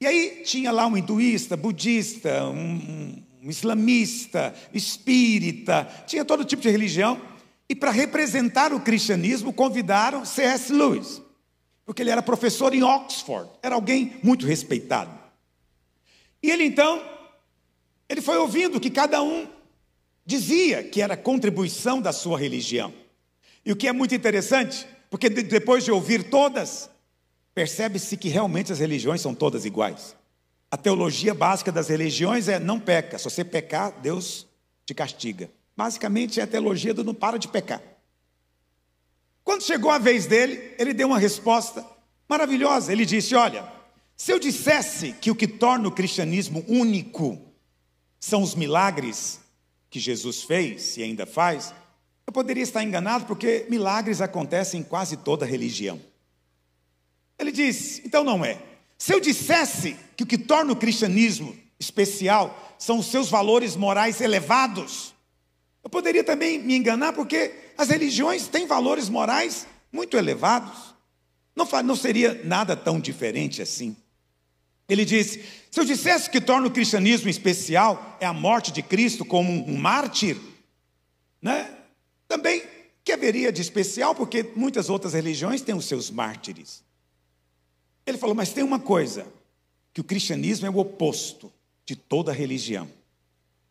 E aí tinha lá um hinduísta, budista, um islamista, espírita, tinha todo tipo de religião. E para representar o cristianismo convidaram C.S. Lewis, porque ele era professor em Oxford, era alguém muito respeitado. E ele então, ele foi ouvindo o que cada um dizia que era a contribuição da sua religião. E o que é muito interessante, porque depois de ouvir todas, percebe-se que realmente as religiões são todas iguais. A teologia básica das religiões é: não peca, se você pecar, Deus te castiga. Basicamente é a teologia do não para de pecar. Quando chegou a vez dele, ele deu uma resposta maravilhosa. Ele disse: olha, se eu dissesse que o que torna o cristianismo único são os milagres que Jesus fez e ainda faz, eu poderia estar enganado, porque milagres acontecem em quase toda religião. Ele disse: então não é. Se eu dissesse que o que torna o cristianismo especial são os seus valores morais elevados, eu poderia também me enganar, porque as religiões têm valores morais muito elevados. Não seria nada tão diferente assim. Ele disse: se eu dissesse que torna o cristianismo especial é a morte de Cristo como um mártir, né? Também que haveria de especial, porque muitas outras religiões têm os seus mártires. Ele falou: mas tem uma coisa, que o cristianismo é o oposto de toda religião.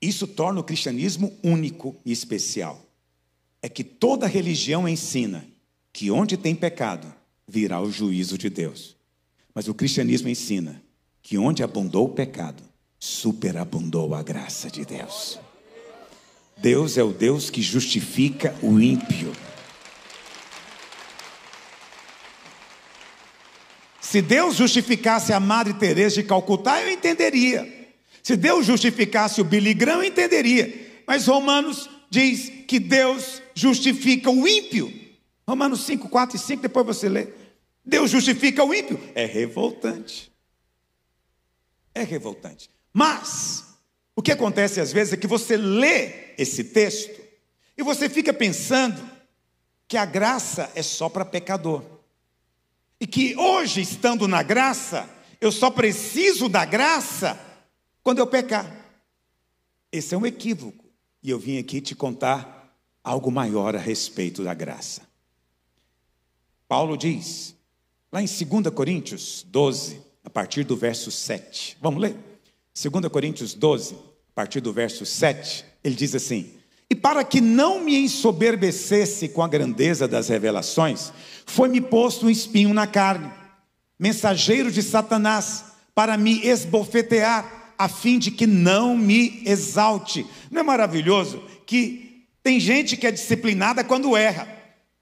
Isso torna o cristianismo único e especial. É que toda religião ensina que onde tem pecado, virá o juízo de Deus. Mas o cristianismo ensina que onde abundou o pecado, superabundou a graça de Deus. Deus é o Deus que justifica o ímpio. Se Deus justificasse a Madre Teresa de Calcutá, eu entenderia. Se Deus justificasse o Billy Graham, eu entenderia. Mas Romanos diz que Deus justifica o ímpio. Romanos 5, 4 e 5, depois você lê. Deus justifica o ímpio. É revoltante. É revoltante. Mas o que acontece às vezes é que você lê esse texto e você fica pensando que a graça é só para pecador. E que hoje, estando na graça, eu só preciso da graça quando eu pecar. Esse é um equívoco. E eu vim aqui te contar algo maior a respeito da graça. Paulo diz, lá em 2 Coríntios 12, a partir do verso 7. Vamos ler? 2 Coríntios 12, a partir do verso 7, ele diz assim: e para que não me ensoberbecesse com a grandeza das revelações, foi-me posto um espinho na carne, mensageiro de Satanás, para me esbofetear, a fim de que não me exalte. Não é maravilhoso que tem gente que é disciplinada quando erra?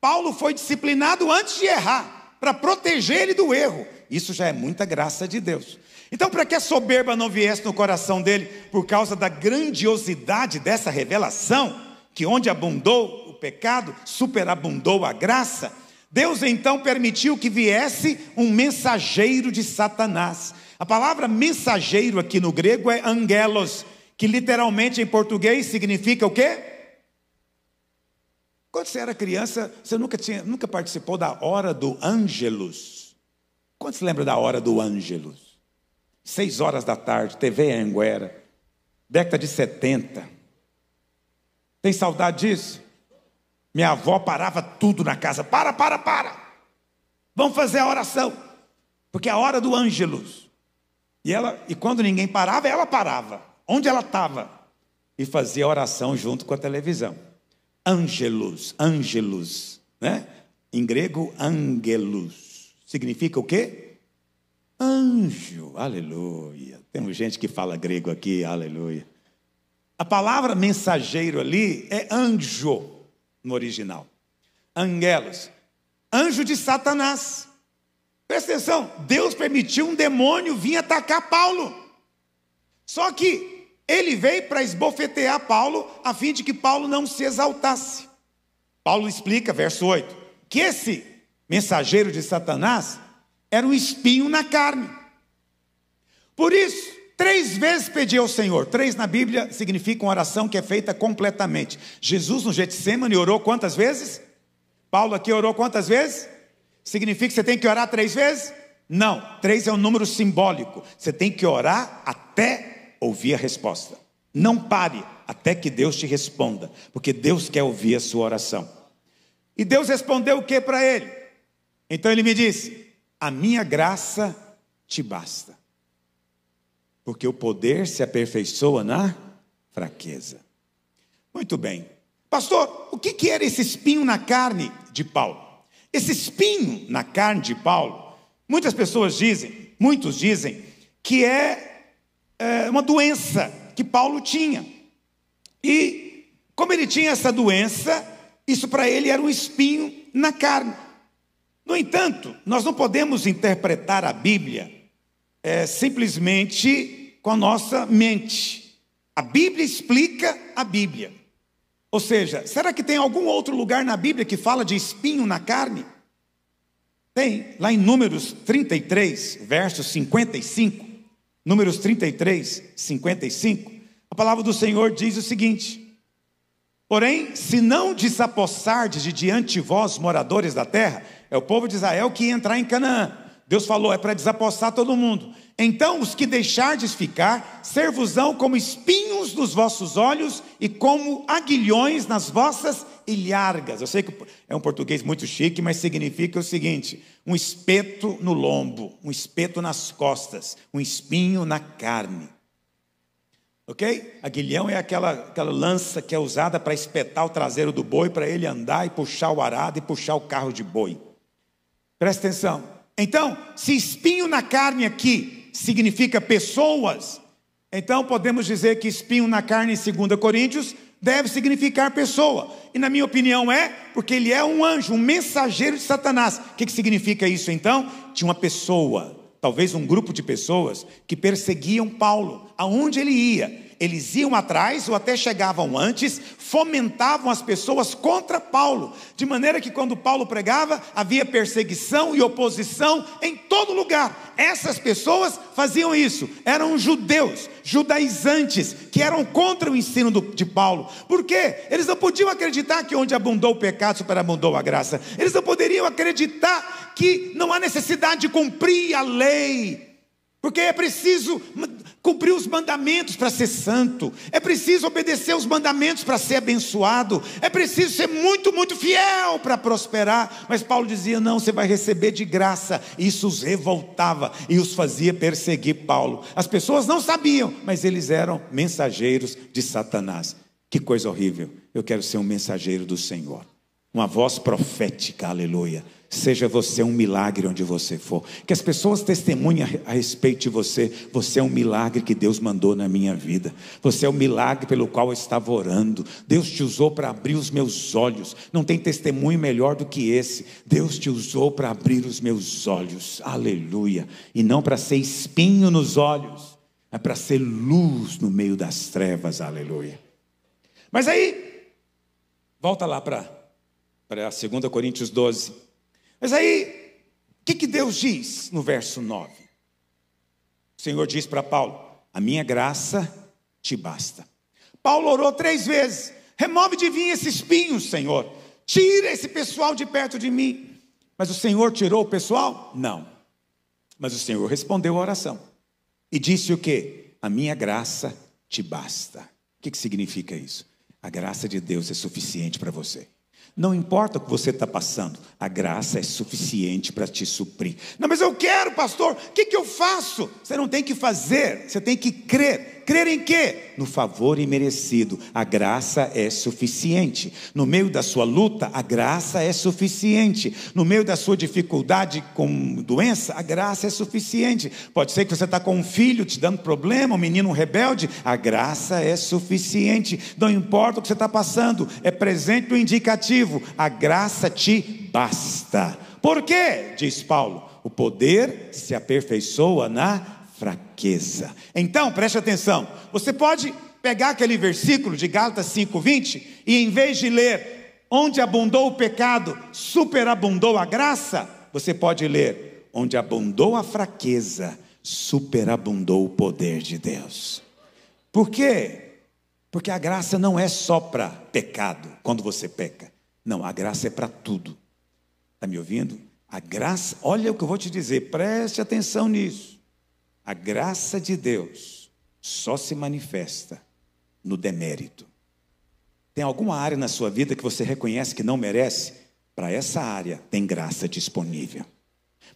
Paulo foi disciplinado antes de errar, para proteger ele do erro. Isso já é muita graça de Deus. Então, para que a soberba não viesse no coração dele, por causa da grandiosidade dessa revelação, que onde abundou o pecado, superabundou a graça, Deus então permitiu que viesse um mensageiro de Satanás. A palavra mensageiro aqui no grego é angelos, que literalmente em português significa o quê? Quando você era criança, você nunca participou da hora do Ângelus? Quantos lembram da hora do Ângelus? 6 horas da tarde, TV Anguera, década de 70. Tem saudade disso? Minha avó parava tudo na casa. Para. Vamos fazer a oração. Porque é a hora do Ângelus. E quando ninguém parava, ela parava. Onde ela estava? E fazia a oração junto com a televisão. Ângelus, né? Em grego, angelos. Significa o quê? Anjo, aleluia. Tem gente que fala grego aqui, aleluia. A palavra mensageiro ali é anjo no original. Angelos, anjo de Satanás. Presta atenção, Deus permitiu um demônio vir atacar Paulo. Só que ele veio para esbofetear Paulo, a fim de que Paulo não se exaltasse. Paulo explica, verso 8, que esse mensageiro de Satanás era um espinho na carne. Por isso, 3 vezes pedi ao Senhor. 3 na Bíblia significa uma oração que é feita completamente. Jesus no Getsemane orou quantas vezes? Paulo aqui orou quantas vezes? Significa que você tem que orar 3 vezes? Não, 3 é um número simbólico. Você tem que orar até ouvir a resposta. Não pare até que Deus te responda, porque Deus quer ouvir a sua oração. E Deus respondeu o que para ele? Então ele me disse: a minha graça te basta, porque o poder se aperfeiçoa na fraqueza. Muito bem. Pastor, o que era esse espinho na carne de Paulo? Esse espinho na carne de Paulo, muitos dizem que é uma doença que Paulo tinha. E como ele tinha essa doença, isso para ele era um espinho na carne. No entanto, nós não podemos interpretar a Bíblia simplesmente com a nossa mente. A Bíblia explica a Bíblia. Ou seja, será que tem algum outro lugar na Bíblia que fala de espinho na carne? Tem, lá em Números 33, verso 55. Números 33, 55. A palavra do Senhor diz o seguinte: porém, se não desapossardes de diante de vós, moradores da terra, é o povo de Israel que ia entrar em Canaã. Deus falou, é para desapossar todo mundo. Então os que deixardes ficar, ser-vos-ão como espinhos nos vossos olhos e como aguilhões nas vossas ilhargas. Eu sei que é um português muito chique, mas significa o seguinte: um espeto no lombo, um espeto nas costas, um espinho na carne. Ok? Aguilhão é aquela lança que é usada para espetar o traseiro do boi, para ele andar e puxar o arado e puxar o carro de boi. Presta atenção. Então, se espinho na carne aqui significa pessoas, então podemos dizer que espinho na carne em 2 Coríntios deve significar pessoa. E na minha opinião porque ele é um anjo, um mensageiro de Satanás. O que significa isso então? Tinha uma pessoa, talvez um grupo de pessoas que perseguiam Paulo, aonde ele ia. Eles iam atrás ou até chegavam antes, fomentavam as pessoas contra Paulo, de maneira que quando Paulo pregava, havia perseguição e oposição em todo lugar. Essas pessoas faziam isso, eram judeus, judaizantes, que eram contra o ensino de Paulo. Por quê? Eles não podiam acreditar que onde abundou o pecado, superabundou a graça. Eles não poderiam acreditar que não há necessidade de cumprir a lei, porque é preciso cumprir os mandamentos para ser santo, é preciso obedecer os mandamentos para ser abençoado, é preciso ser muito, muito fiel para prosperar. Mas Paulo dizia: não, você vai receber de graça. Isso os revoltava e os fazia perseguir Paulo. As pessoas não sabiam, mas eles eram mensageiros de Satanás. Que coisa horrível. Eu quero ser um mensageiro do Senhor, uma voz profética, aleluia. Seja você um milagre onde você for, que as pessoas testemunhem a respeito de você. Você é um milagre que Deus mandou na minha vida, você é o milagre pelo qual eu estava orando. Deus te usou para abrir os meus olhos. Não tem testemunho melhor do que esse. Deus te usou para abrir os meus olhos, aleluia. E não para ser espinho nos olhos, é para ser luz no meio das trevas, aleluia. Mas aí, volta lá para 2 Coríntios 12. Mas aí, o que Deus diz no verso 9? O Senhor diz para Paulo: a minha graça te basta. Paulo orou 3 vezes: remove de mim esse espinho, Senhor, tira esse pessoal de perto de mim. Mas o Senhor tirou o pessoal? Não. Mas o Senhor respondeu a oração e disse o quê? A minha graça te basta. O que significa isso? A graça de Deus é suficiente para você. Não importa o que você está passando, a graça é suficiente para te suprir. Não, mas eu quero, pastor, o que eu faço? Você não tem que fazer, você tem que crer. Crer em quê? No favor imerecido. A graça é suficiente. No meio da sua luta, a graça é suficiente. No meio da sua dificuldade com doença, a graça é suficiente. Pode ser que você está com um filho te dando problema, um menino rebelde, a graça é suficiente. Não importa o que você está passando, é presente no indicativo. A graça te basta. Por quê? Diz Paulo: o poder se aperfeiçoa na fraqueza. Então, preste atenção. Você pode pegar aquele versículo de Gálatas 5:20 e em vez de ler: onde abundou o pecado, superabundou a graça, você pode ler: onde abundou a fraqueza, superabundou o poder de Deus. Por quê? Porque a graça não é só para pecado, quando você peca. Não, a graça é para tudo. Está me ouvindo? A graça, olha o que eu vou te dizer, preste atenção nisso. A graça de Deus só se manifesta no demérito. Tem alguma área na sua vida que você reconhece que não merece? Para essa área tem graça disponível.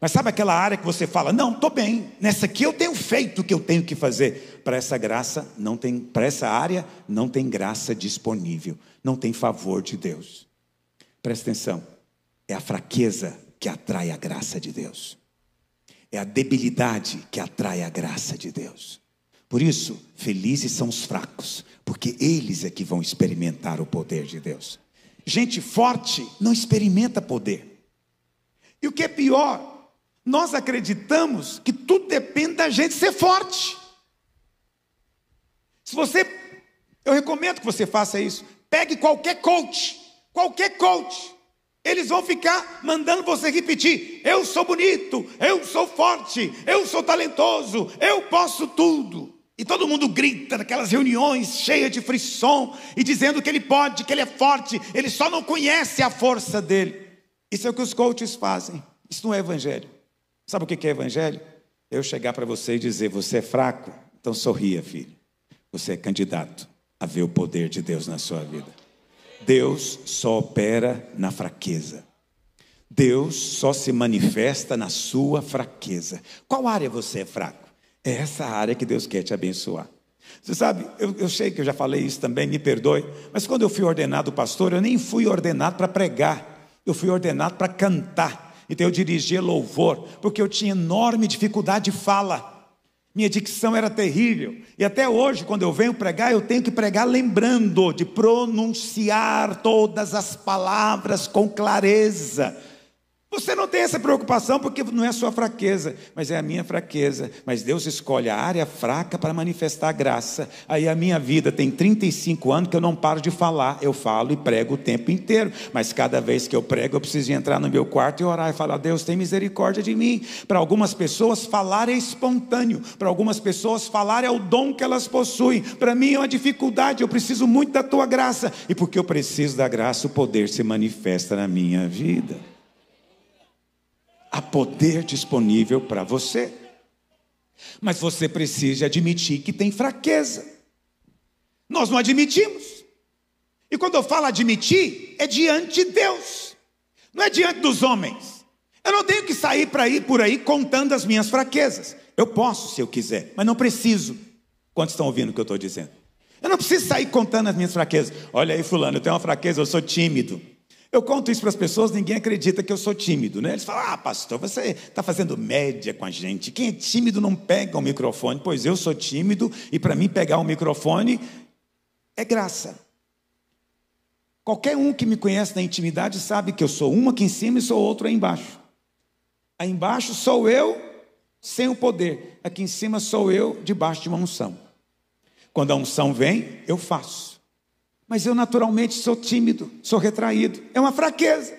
Mas sabe aquela área que você fala: não, estou bem, nessa aqui eu tenho feito o que eu tenho que fazer. Para essa graça não tem, para essa área não tem graça disponível, não tem favor de Deus. Presta atenção, é a fraqueza que atrai a graça de Deus. É a debilidade que atrai a graça de Deus. Por isso, felizes são os fracos, porque eles é que vão experimentar o poder de Deus. Gente forte não experimenta poder. E o que é pior, nós acreditamos que tudo depende da gente ser forte. Eu recomendo que você faça isso. Pegue qualquer coach, eles vão ficar mandando você repetir: eu sou bonito, eu sou forte, eu sou talentoso, eu posso tudo. E todo mundo grita naquelas reuniões cheias de frisson e dizendo que ele pode, que ele é forte, ele só não conhece a força dele. Isso é o que os coaches fazem. Isso não é evangelho. Sabe o que é evangelho? Eu chegar para você e dizer: você é fraco, então sorria, filho. Você é candidato a ver o poder de Deus na sua vida. Deus só opera na fraqueza. Deus só se manifesta na sua fraqueza. Qual área você é fraco? É essa área que Deus quer te abençoar. Você sabe, eu sei que eu já falei isso também, me perdoe, mas quando eu fui ordenado pastor, eu nem fui ordenado para pregar, eu fui ordenado para cantar. Então eu dirigia louvor, porque eu tinha enorme dificuldade de fala. Minha dicção era terrível. E até hoje, quando eu venho pregar, eu tenho que pregar lembrando de pronunciar todas as palavras com clareza. Você não tem essa preocupação porque não é a sua fraqueza, mas é a minha fraqueza. Mas Deus escolhe a área fraca para manifestar a graça. Aí a minha vida tem 35 anos que eu não paro de falar. Eu falo e prego o tempo inteiro. Mas cada vez que eu prego, eu preciso entrar no meu quarto e orar e falar: Deus, tem misericórdia de mim. Para algumas pessoas, falar é espontâneo. Para algumas pessoas, falar é o dom que elas possuem. Para mim é uma dificuldade. Eu preciso muito da tua graça. E porque eu preciso da graça, o poder se manifesta na minha vida. Há poder disponível para você. Mas você precisa admitir que tem fraqueza. Nós não admitimos. E quando eu falo admitir, é diante de Deus, não é diante dos homens. Eu não tenho que sair por aí contando as minhas fraquezas. Eu posso se eu quiser, mas não preciso. Quantos estão ouvindo o que eu estou dizendo? Eu não preciso sair contando as minhas fraquezas. Olha aí fulano, eu tenho uma fraqueza, eu sou tímido. Eu conto isso para as pessoas, ninguém acredita que eu sou tímido, né? Eles falam, pastor, você está fazendo média com a gente. Quem é tímido não pega o microfone. Pois eu sou tímido e para mim pegar o microfone é graça. Qualquer um que me conhece na intimidade sabe que eu sou um aqui em cima e sou outro aí embaixo. Aí embaixo sou eu sem o poder. Aqui em cima sou eu debaixo de uma unção. Quando a unção vem, eu faço. Mas eu naturalmente sou tímido, sou retraído. É uma fraqueza.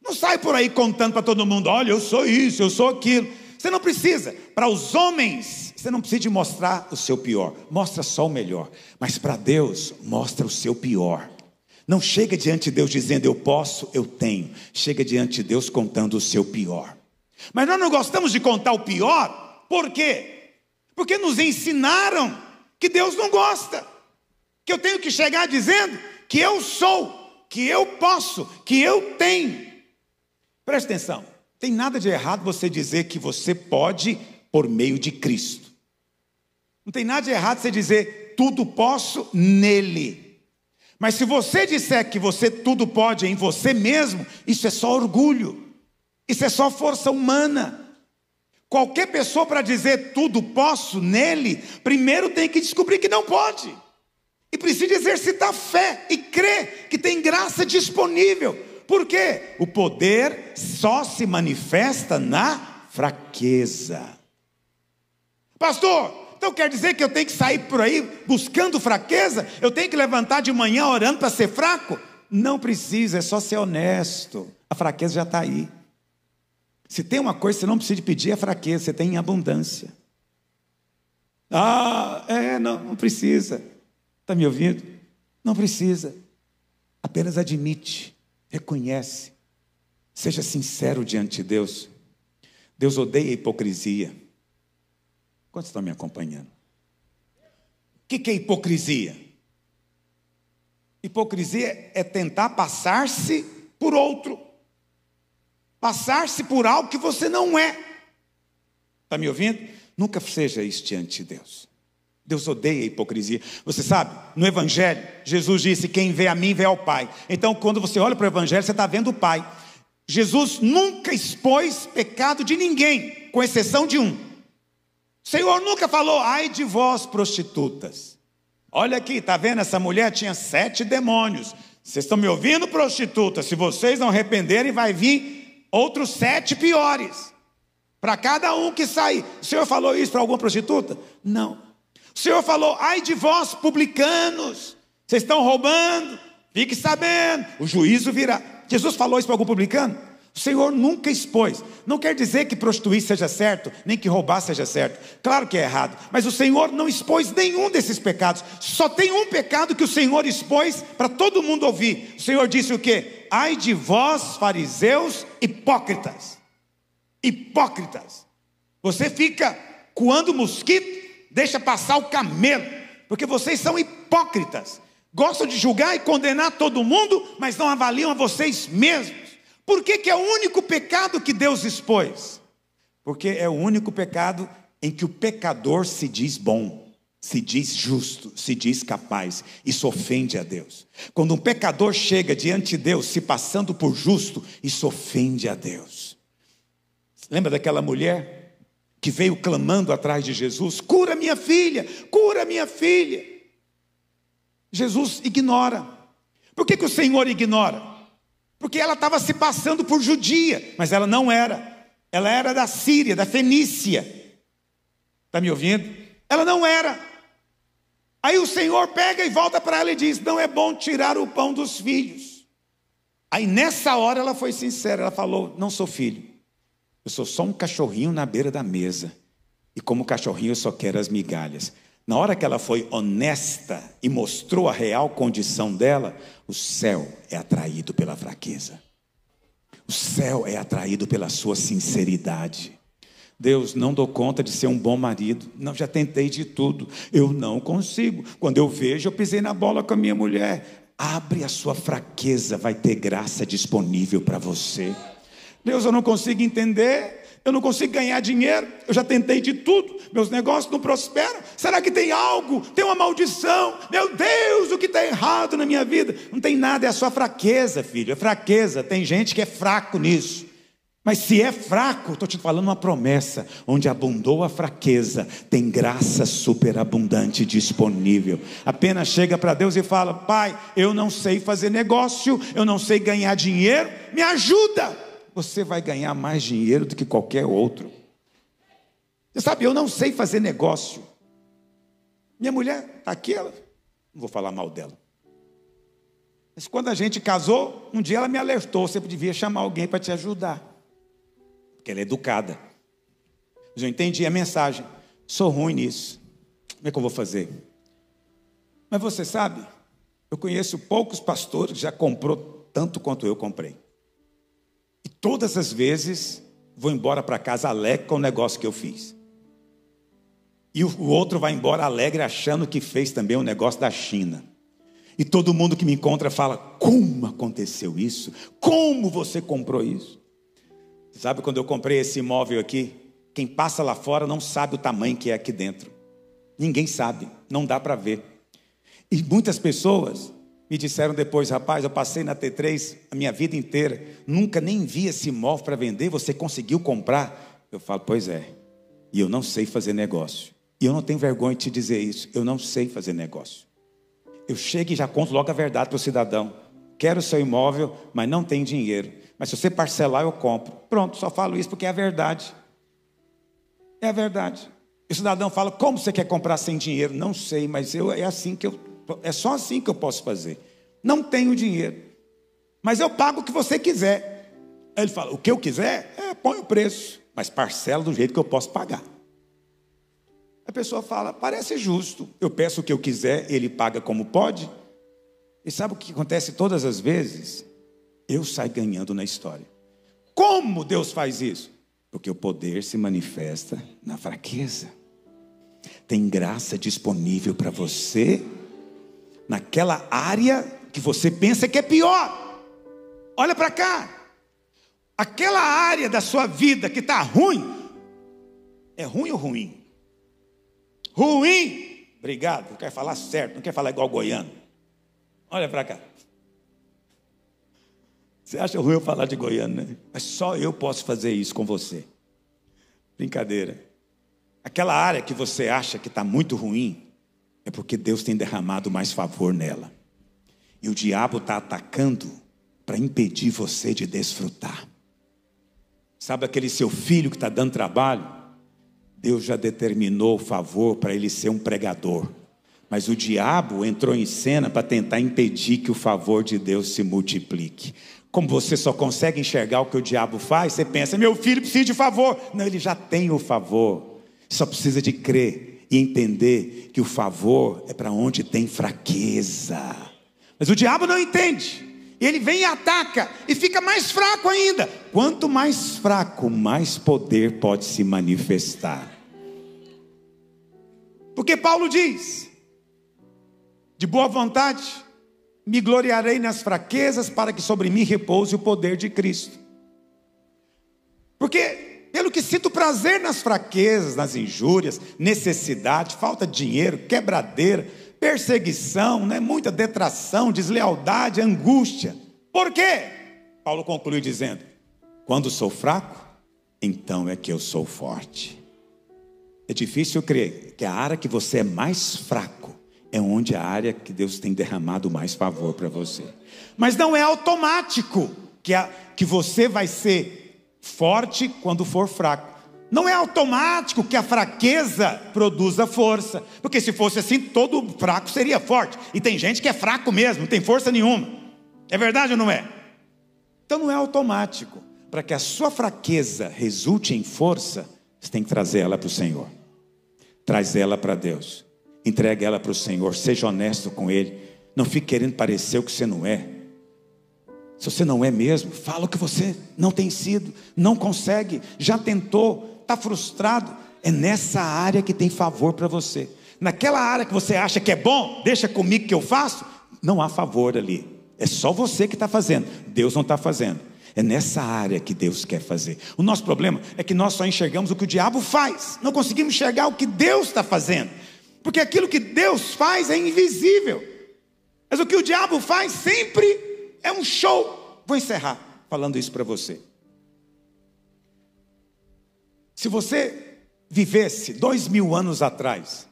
Não sai por aí contando para todo mundo, olha, eu sou isso, eu sou aquilo. Você não precisa. Para os homens, você não precisa de mostrar o seu pior. Mostra só o melhor. Mas para Deus, mostra o seu pior. Não chega diante de Deus dizendo, eu posso, eu tenho. Chega diante de Deus contando o seu pior. Mas nós não gostamos de contar o pior. Por quê? Porque nos ensinaram que Deus não gosta. Que eu tenho que chegar dizendo que eu sou, que eu posso, que eu tenho. Preste atenção, tem nada de errado você dizer que você pode por meio de Cristo. Não tem nada de errado você dizer tudo posso nele. Mas se você disser que você tudo pode em você mesmo, isso é só orgulho. Isso é só força humana. Qualquer pessoa para dizer tudo posso nele, primeiro tem que descobrir que não pode. E precisa exercitar fé e crer que tem graça disponível. Por quê? O poder só se manifesta na fraqueza. Pastor, então quer dizer que eu tenho que sair por aí buscando fraqueza? Eu tenho que levantar de manhã orando para ser fraco? Não precisa, é só ser honesto. A fraqueza já está aí. Se tem uma coisa que você não precisa de pedir, é fraqueza, você tem em abundância. Não precisa. Está me ouvindo? Não precisa. Apenas admite, reconhece. Seja sincero diante de Deus. Deus odeia a hipocrisia. Quantos estão me acompanhando? O que é hipocrisia? Hipocrisia é tentar passar-se por outro. Passar-se por algo que você não é. Está me ouvindo? Nunca seja isso diante de Deus. Deus odeia a hipocrisia. Você sabe, no Evangelho, Jesus disse, quem vê a mim, vê ao Pai. Então, quando você olha para o Evangelho, você está vendo o Pai. Jesus nunca expôs pecado de ninguém, com exceção de um. O Senhor nunca falou, ai de vós, prostitutas. Olha aqui, está vendo? Essa mulher tinha 7 demônios. Vocês estão me ouvindo, prostitutas? Se vocês não arrependerem, vai vir outros 7 piores. Para cada um que sair. O Senhor falou isso para alguma prostituta? Não. O Senhor falou, ai de vós, publicanos, vocês estão roubando, fique sabendo, o juízo virá. Jesus falou isso para algum publicano? O Senhor nunca expôs. Não quer dizer que prostituir seja certo, nem que roubar seja certo. Claro que é errado, mas o Senhor não expôs nenhum desses pecados. Só tem um pecado que o Senhor expôs para todo mundo ouvir. O Senhor disse o quê? Ai de vós, fariseus, hipócritas. Hipócritas. Você fica coando mosquito, deixa passar o camelo, porque vocês são hipócritas. Gostam de julgar e condenar todo mundo, mas não avaliam a vocês mesmos. Por que é o único pecado que Deus expôs? Porque é o único pecado em que o pecador se diz bom, se diz justo, se diz capaz. Isso ofende a Deus. Quando um pecador chega diante de Deus se passando por justo, isso ofende a Deus. Lembra daquela mulher que veio clamando atrás de Jesus, cura minha filha, cura minha filha. Jesus ignora. Por que o Senhor ignora? Porque ela estava se passando por judia, mas ela não era. Ela era da Síria, da Fenícia. Está me ouvindo? Ela não era. Aí o Senhor pega e volta para ela e diz, não é bom tirar o pão dos filhos. Aí nessa hora ela foi sincera, ela falou, não sou filho. Eu sou só um cachorrinho na beira da mesa. E como cachorrinho eu só quero as migalhas. Na hora que ela foi honesta e mostrou a real condição dela, o céu é atraído pela fraqueza. O céu é atraído pela sua sinceridade. Deus, não dou conta de ser um bom marido. Não, já tentei de tudo. Eu não consigo. Quando eu vejo, eu pisei na bola com a minha mulher. Abre a sua fraqueza, vai ter graça disponível para você. Deus, eu não consigo entender. Eu não consigo ganhar dinheiro. Eu já tentei de tudo. Meus negócios não prosperam. Será que tem algo? Tem uma maldição? Meu Deus, o que está errado na minha vida? Não tem nada, é a sua fraqueza, filho. É fraqueza. Tem gente que é fraco nisso. Mas se é fraco, estou te falando uma promessa, onde abundou a fraqueza, tem graça superabundante disponível. Apenas chega para Deus e fala: Pai, eu não sei fazer negócio, eu não sei ganhar dinheiro, me ajuda. Você vai ganhar mais dinheiro do que qualquer outro. Você sabe, eu não sei fazer negócio. Minha mulher está aqui, não vou falar mal dela. Mas quando a gente casou, um dia ela me alertou: você devia chamar alguém para te ajudar. Porque ela é educada. Mas eu entendi a mensagem. Sou ruim nisso. Como é que eu vou fazer? Mas você sabe, eu conheço poucos pastores que já comprou tanto quanto eu comprei. E todas as vezes vou embora para casa alegre com o negócio que eu fiz. E o outro vai embora alegre achando que fez também um negócio da China. E todo mundo que me encontra fala: como aconteceu isso? Como você comprou isso? Sabe, quando eu comprei esse imóvel aqui, quem passa lá fora não sabe o tamanho que é aqui dentro. Ninguém sabe, não dá para ver. E muitas pessoas me disseram depois: rapaz, eu passei na T3 a minha vida inteira, nunca nem vi esse imóvel para vender, você conseguiu comprar? Eu falo: pois é, e eu não sei fazer negócio. E eu não tenho vergonha de te dizer isso, eu não sei fazer negócio. Eu chego e já conto logo a verdade para o cidadão: quero o seu imóvel, mas não tem dinheiro. Mas se você parcelar, eu compro. Pronto, só falo isso porque é a verdade. É a verdade. E o cidadão fala: como você quer comprar sem dinheiro? Não sei, mas é só assim que eu posso fazer. Não tenho dinheiro, mas eu pago o que você quiser. Aí ele fala: o que eu quiser? Põe o preço, mas parcela do jeito que eu posso pagar. A pessoa fala: parece justo. Eu peço o que eu quiser, ele paga como pode. E sabe o que acontece todas as vezes? Eu saio ganhando na história. Como Deus faz isso? Porque o poder se manifesta na fraqueza. Tem graça disponível para você naquela área que você pensa que é pior. Olha para cá. Aquela área da sua vida que está ruim. É ruim ou ruim? Ruim. Obrigado. Não quer falar certo, não quer falar igual goiano. Olha para cá. Você acha ruim eu falar de goiano, né? Mas só eu posso fazer isso com você. Brincadeira. Aquela área que você acha que está muito ruim, é porque Deus tem derramado mais favor nela. E o diabo está atacando para impedir você de desfrutar. Sabe aquele seu filho que está dando trabalho? Deus já determinou o favor para ele ser um pregador. Mas o diabo entrou em cena para tentar impedir que o favor de Deus se multiplique. Como você só consegue enxergar o que o diabo faz, você pensa: meu filho precisa de favor. Não, ele já tem o favor. Só precisa de crer e entender que o favor é para onde tem fraqueza. Mas o diabo não entende. Ele vem e ataca e fica mais fraco ainda. Quanto mais fraco, mais poder pode se manifestar. Porque Paulo diz: de boa vontade me gloriarei nas fraquezas, para que sobre mim repouse o poder de Cristo. Porque pelo que sinto prazer nas fraquezas, nas injúrias, necessidade, falta de dinheiro, quebradeira, perseguição, né? Muita detração, deslealdade, angústia. Por quê? Paulo conclui dizendo: quando sou fraco, então é que eu sou forte. É difícil crer que a área que você é mais fraco é onde a área que Deus tem derramado mais favor para você. Mas não é automático que você vai ser forte quando for fraco. Não é automático que a fraqueza produza força. Porque se fosse assim, todo fraco seria forte. E tem gente que é fraco mesmo, não tem força nenhuma. É verdade ou não é? Então não é automático. Para que a sua fraqueza resulte em força, você tem que trazer ela para o Senhor. Traz ela para Deus. Entregue ela para o Senhor. Seja honesto com Ele. Não fique querendo parecer o que você não é. Se você não é mesmo, fala o que você não tem sido, não consegue, já tentou. está frustrado, é nessa área que tem favor para você. Naquela área que você acha que é bom, deixa comigo que eu faço, não há favor ali. É só você que está fazendo, Deus não está fazendo. É nessa área que Deus quer fazer. O nosso problema é que nós só enxergamos o que o diabo faz, não conseguimos enxergar o que Deus está fazendo, porque aquilo que Deus faz é invisível, mas o que o diabo faz sempre é um show. Vou encerrar falando isso para você. Se você vivesse 2000 anos atrás,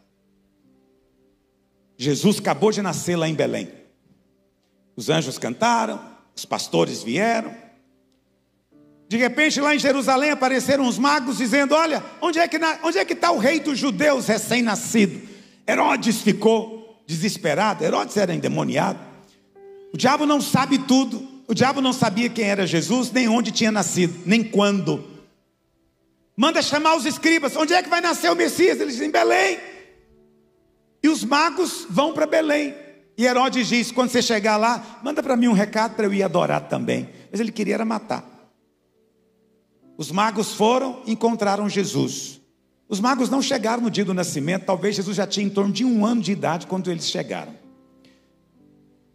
Jesus acabou de nascer lá em Belém, os anjos cantaram, os pastores vieram, de repente lá em Jerusalém apareceram os magos dizendo: olha, onde é que está o rei dos judeus recém-nascido? Herodes ficou desesperado, Herodes era endemoniado. O diabo não sabe tudo, o diabo não sabia quem era Jesus, nem onde tinha nascido, nem quando. Manda chamar os escribas, onde é que vai nascer o Messias? Eles dizem: em Belém. E os magos vão para Belém, e Herodes diz: quando você chegar lá, manda para mim um recado para eu ir adorar também. Mas ele queria era matar. Os magos foram e encontraram Jesus. Os magos não chegaram no dia do nascimento, talvez Jesus já tinha em torno de 1 ano de idade quando eles chegaram.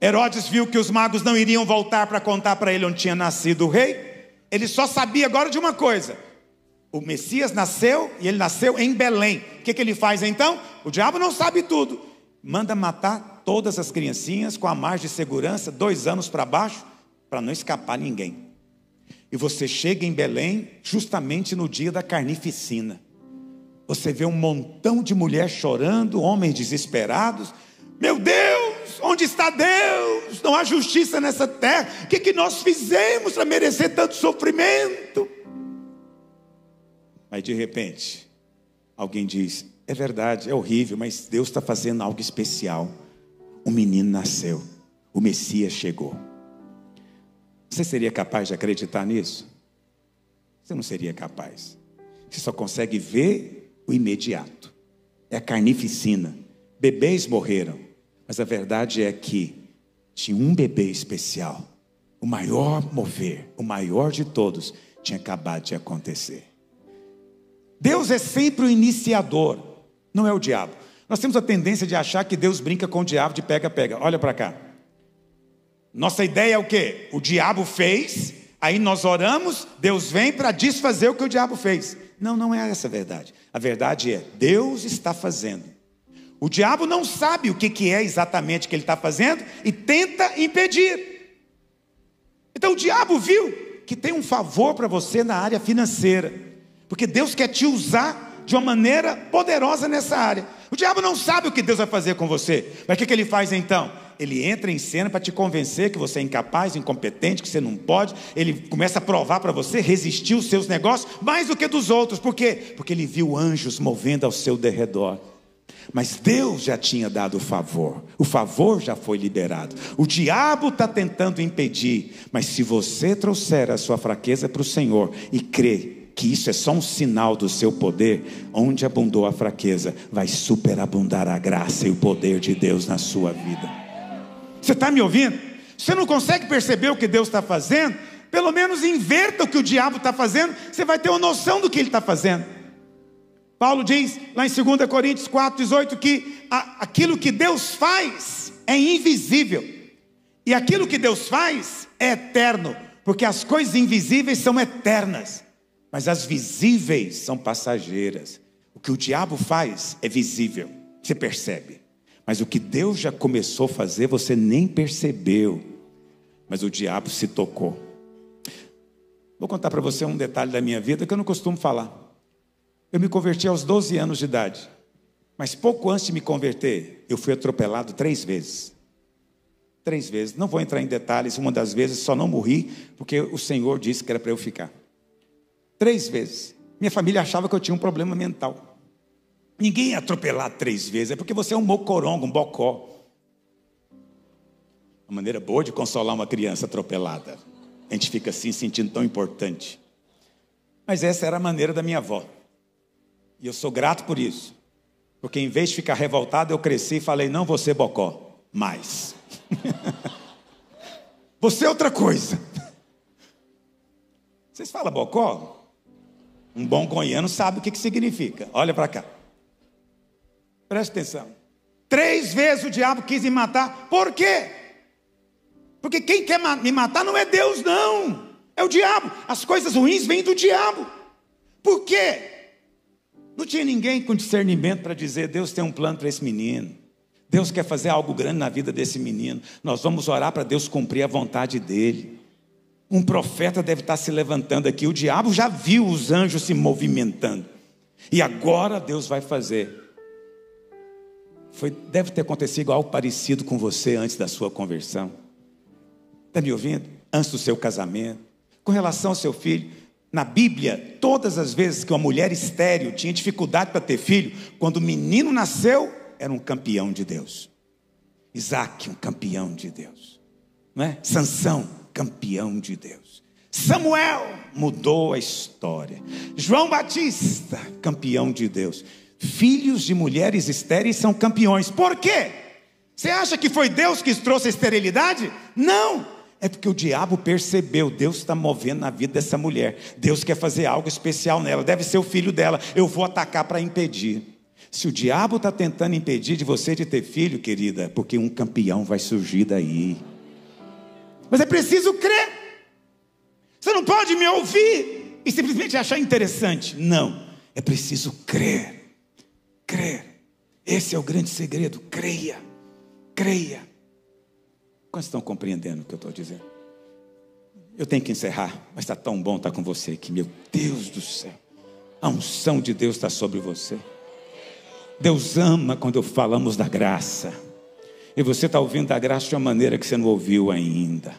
Herodes viu que os magos não iriam voltar para contar para ele onde tinha nascido o rei. Ele só sabia agora de uma coisa: o Messias nasceu, e ele nasceu em Belém. O que ele faz então? O diabo não sabe tudo, manda matar todas as criancinhas com a margem de segurança 2 anos para baixo, para não escapar ninguém. E você chega em Belém justamente no dia da carnificina. Você vê um montão de mulheres chorando, homens desesperados. Meu Deus, onde está Deus? Não há justiça nessa terra. O que nós fizemos para merecer tanto sofrimento? Mas de repente, alguém diz: é verdade, é horrível, mas Deus está fazendo algo especial. Um menino nasceu, o Messias chegou. Você seria capaz de acreditar nisso? Você não seria capaz. Você só consegue ver o imediato. É a carnificina. Bebês morreram, mas a verdade é que tinha um bebê especial. O maior mover, o maior de todos, tinha acabado de acontecer. Deus é sempre o iniciador, não é o diabo. Nós temos a tendência de achar que Deus brinca com o diabo de pega-pega. Olha para cá. Nossa ideia é o quê? O diabo fez, aí nós oramos, Deus vem para desfazer o que o diabo fez. Não, não é essa a verdade. A verdade é: Deus está fazendo. O diabo não sabe o que é exatamente que ele está fazendo e tenta impedir. Então o diabo viu que tem um favor para você na área financeira, porque Deus quer te usar de uma maneira poderosa nessa área. O diabo não sabe o que Deus vai fazer com você, mas o que ele faz então? Ele entra em cena para te convencer que você é incapaz, incompetente, que você não pode. Ele começa a provar para você resistir os seus negócios mais do que dos outros. Por quê? Porque ele viu anjos movendo ao seu derredor. Mas Deus já tinha dado o favor já foi liberado. O diabo está tentando impedir, mas se você trouxer a sua fraqueza para o Senhor e crer que isso é só um sinal do seu poder, onde abundou a fraqueza, vai superabundar a graça e o poder de Deus na sua vida. Você está me ouvindo? Você não consegue perceber o que Deus está fazendo? Pelo menos inverta o que o diabo está fazendo, você vai ter uma noção do que ele está fazendo. Paulo diz lá em 2 Coríntios 4:18 que aquilo que Deus faz é invisível, e aquilo que Deus faz é eterno, porque as coisas invisíveis são eternas, mas as visíveis são passageiras. O que o diabo faz é visível, você percebe, mas o que Deus já começou a fazer você nem percebeu, mas o diabo se tocou. Vou contar para você um detalhe da minha vida que eu não costumo falar. Eu me converti aos 12 anos de idade, mas pouco antes de me converter, eu fui atropelado 3 vezes. 3 vezes, não vou entrar em detalhes. Uma das vezes só não morri porque o Senhor disse que era para eu ficar. 3 vezes. Minha família achava que eu tinha um problema mental. Ninguém é atropelado 3 vezes, é porque você é um mocorongo, um bocó. Uma maneira boa de consolar uma criança atropelada. A gente fica assim, sentindo tão importante. Mas essa era a maneira da minha avó. E eu sou grato por isso. Porque em vez de ficar revoltado, eu cresci e falei: não vou ser bocó mais. Você é outra coisa. Vocês falam bocó? Um bom goiano sabe o que significa. Olha para cá. Preste atenção. 3 vezes o diabo quis me matar. Por quê? Porque quem quer me matar não é Deus, não. É o diabo. As coisas ruins vêm do diabo. Por quê? Não tinha ninguém com discernimento para dizer: Deus tem um plano para esse menino. Deus quer fazer algo grande na vida desse menino. Nós vamos orar para Deus cumprir a vontade dele. Um profeta deve estar se levantando aqui. O diabo já viu os anjos se movimentando. E agora Deus vai fazer. Deve ter acontecido algo parecido com você antes da sua conversão. Está me ouvindo? Antes do seu casamento. Com relação ao seu filho. Na Bíblia, todas as vezes que uma mulher estéril tinha dificuldade para ter filho, quando o menino nasceu, era um campeão de Deus. Isaac, um campeão de Deus. Não é? Sansão, campeão de Deus. Samuel mudou a história. João Batista, campeão de Deus. Filhos de mulheres estéreis são campeões. Por quê? Você acha que foi Deus que trouxe a esterilidade? Não. É porque o diabo percebeu, Deus está movendo na vida dessa mulher. Deus quer fazer algo especial nela. Deve ser o filho dela. Eu vou atacar para impedir. Se o diabo está tentando impedir de você de ter filho, querida, é porque um campeão vai surgir daí. Mas é preciso crer. Você não pode me ouvir e simplesmente achar interessante. Não, é preciso crer. Crer. Esse é o grande segredo. Creia. Creia. Quantos estão compreendendo o que eu estou dizendo? Eu tenho que encerrar, mas está tão bom estar com você aqui. Meu Deus do céu. A unção de Deus está sobre você. Deus ama quando falamos da graça. E você está ouvindo da graça de uma maneira que você não ouviu ainda.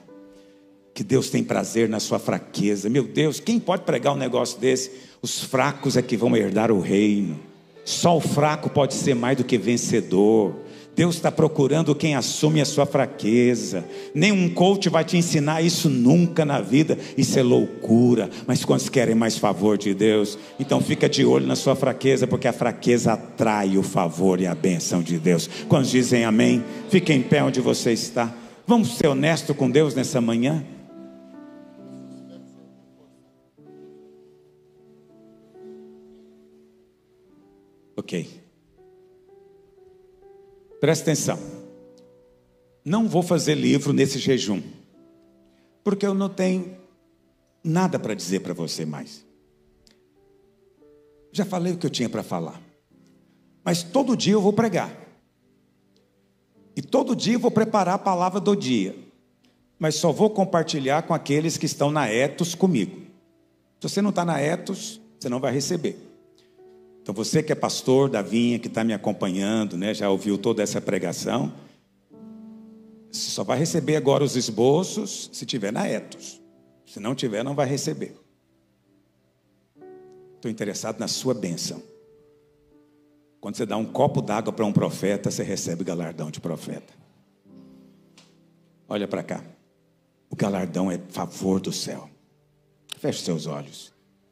Que Deus tem prazer na sua fraqueza. Meu Deus, quem pode pregar um negócio desse? Os fracos é que vão herdar o reino. Só o fraco pode ser mais do que vencedor. Deus está procurando quem assume a sua fraqueza. Nenhum coach vai te ensinar isso nunca na vida. Isso é loucura. Mas quantos querem mais favor de Deus? Então fica de olho na sua fraqueza, porque a fraqueza atrai o favor e a bênção de Deus. Quantos dizem amém? Fique em pé onde você está. Vamos ser honestos com Deus nessa manhã? Ok. Presta atenção. Não vou fazer livro nesse jejum, porque eu não tenho nada para dizer para você mais. Já falei o que eu tinha para falar. Mas todo dia eu vou pregar. E todo dia eu vou preparar a palavra do dia. Mas só vou compartilhar com aqueles que estão na Etos comigo. Se você não está na Etos, você não vai receber. Então você que é pastor da vinha, que está me acompanhando, né, já ouviu toda essa pregação, você só vai receber agora os esboços se tiver na Etos. Se não tiver, não vai receber. Estou interessado na sua bênção. Quando você dá um copo d'água para um profeta, você recebe o galardão de profeta. Olha para cá. O galardão é favor do céu. Feche seus olhos.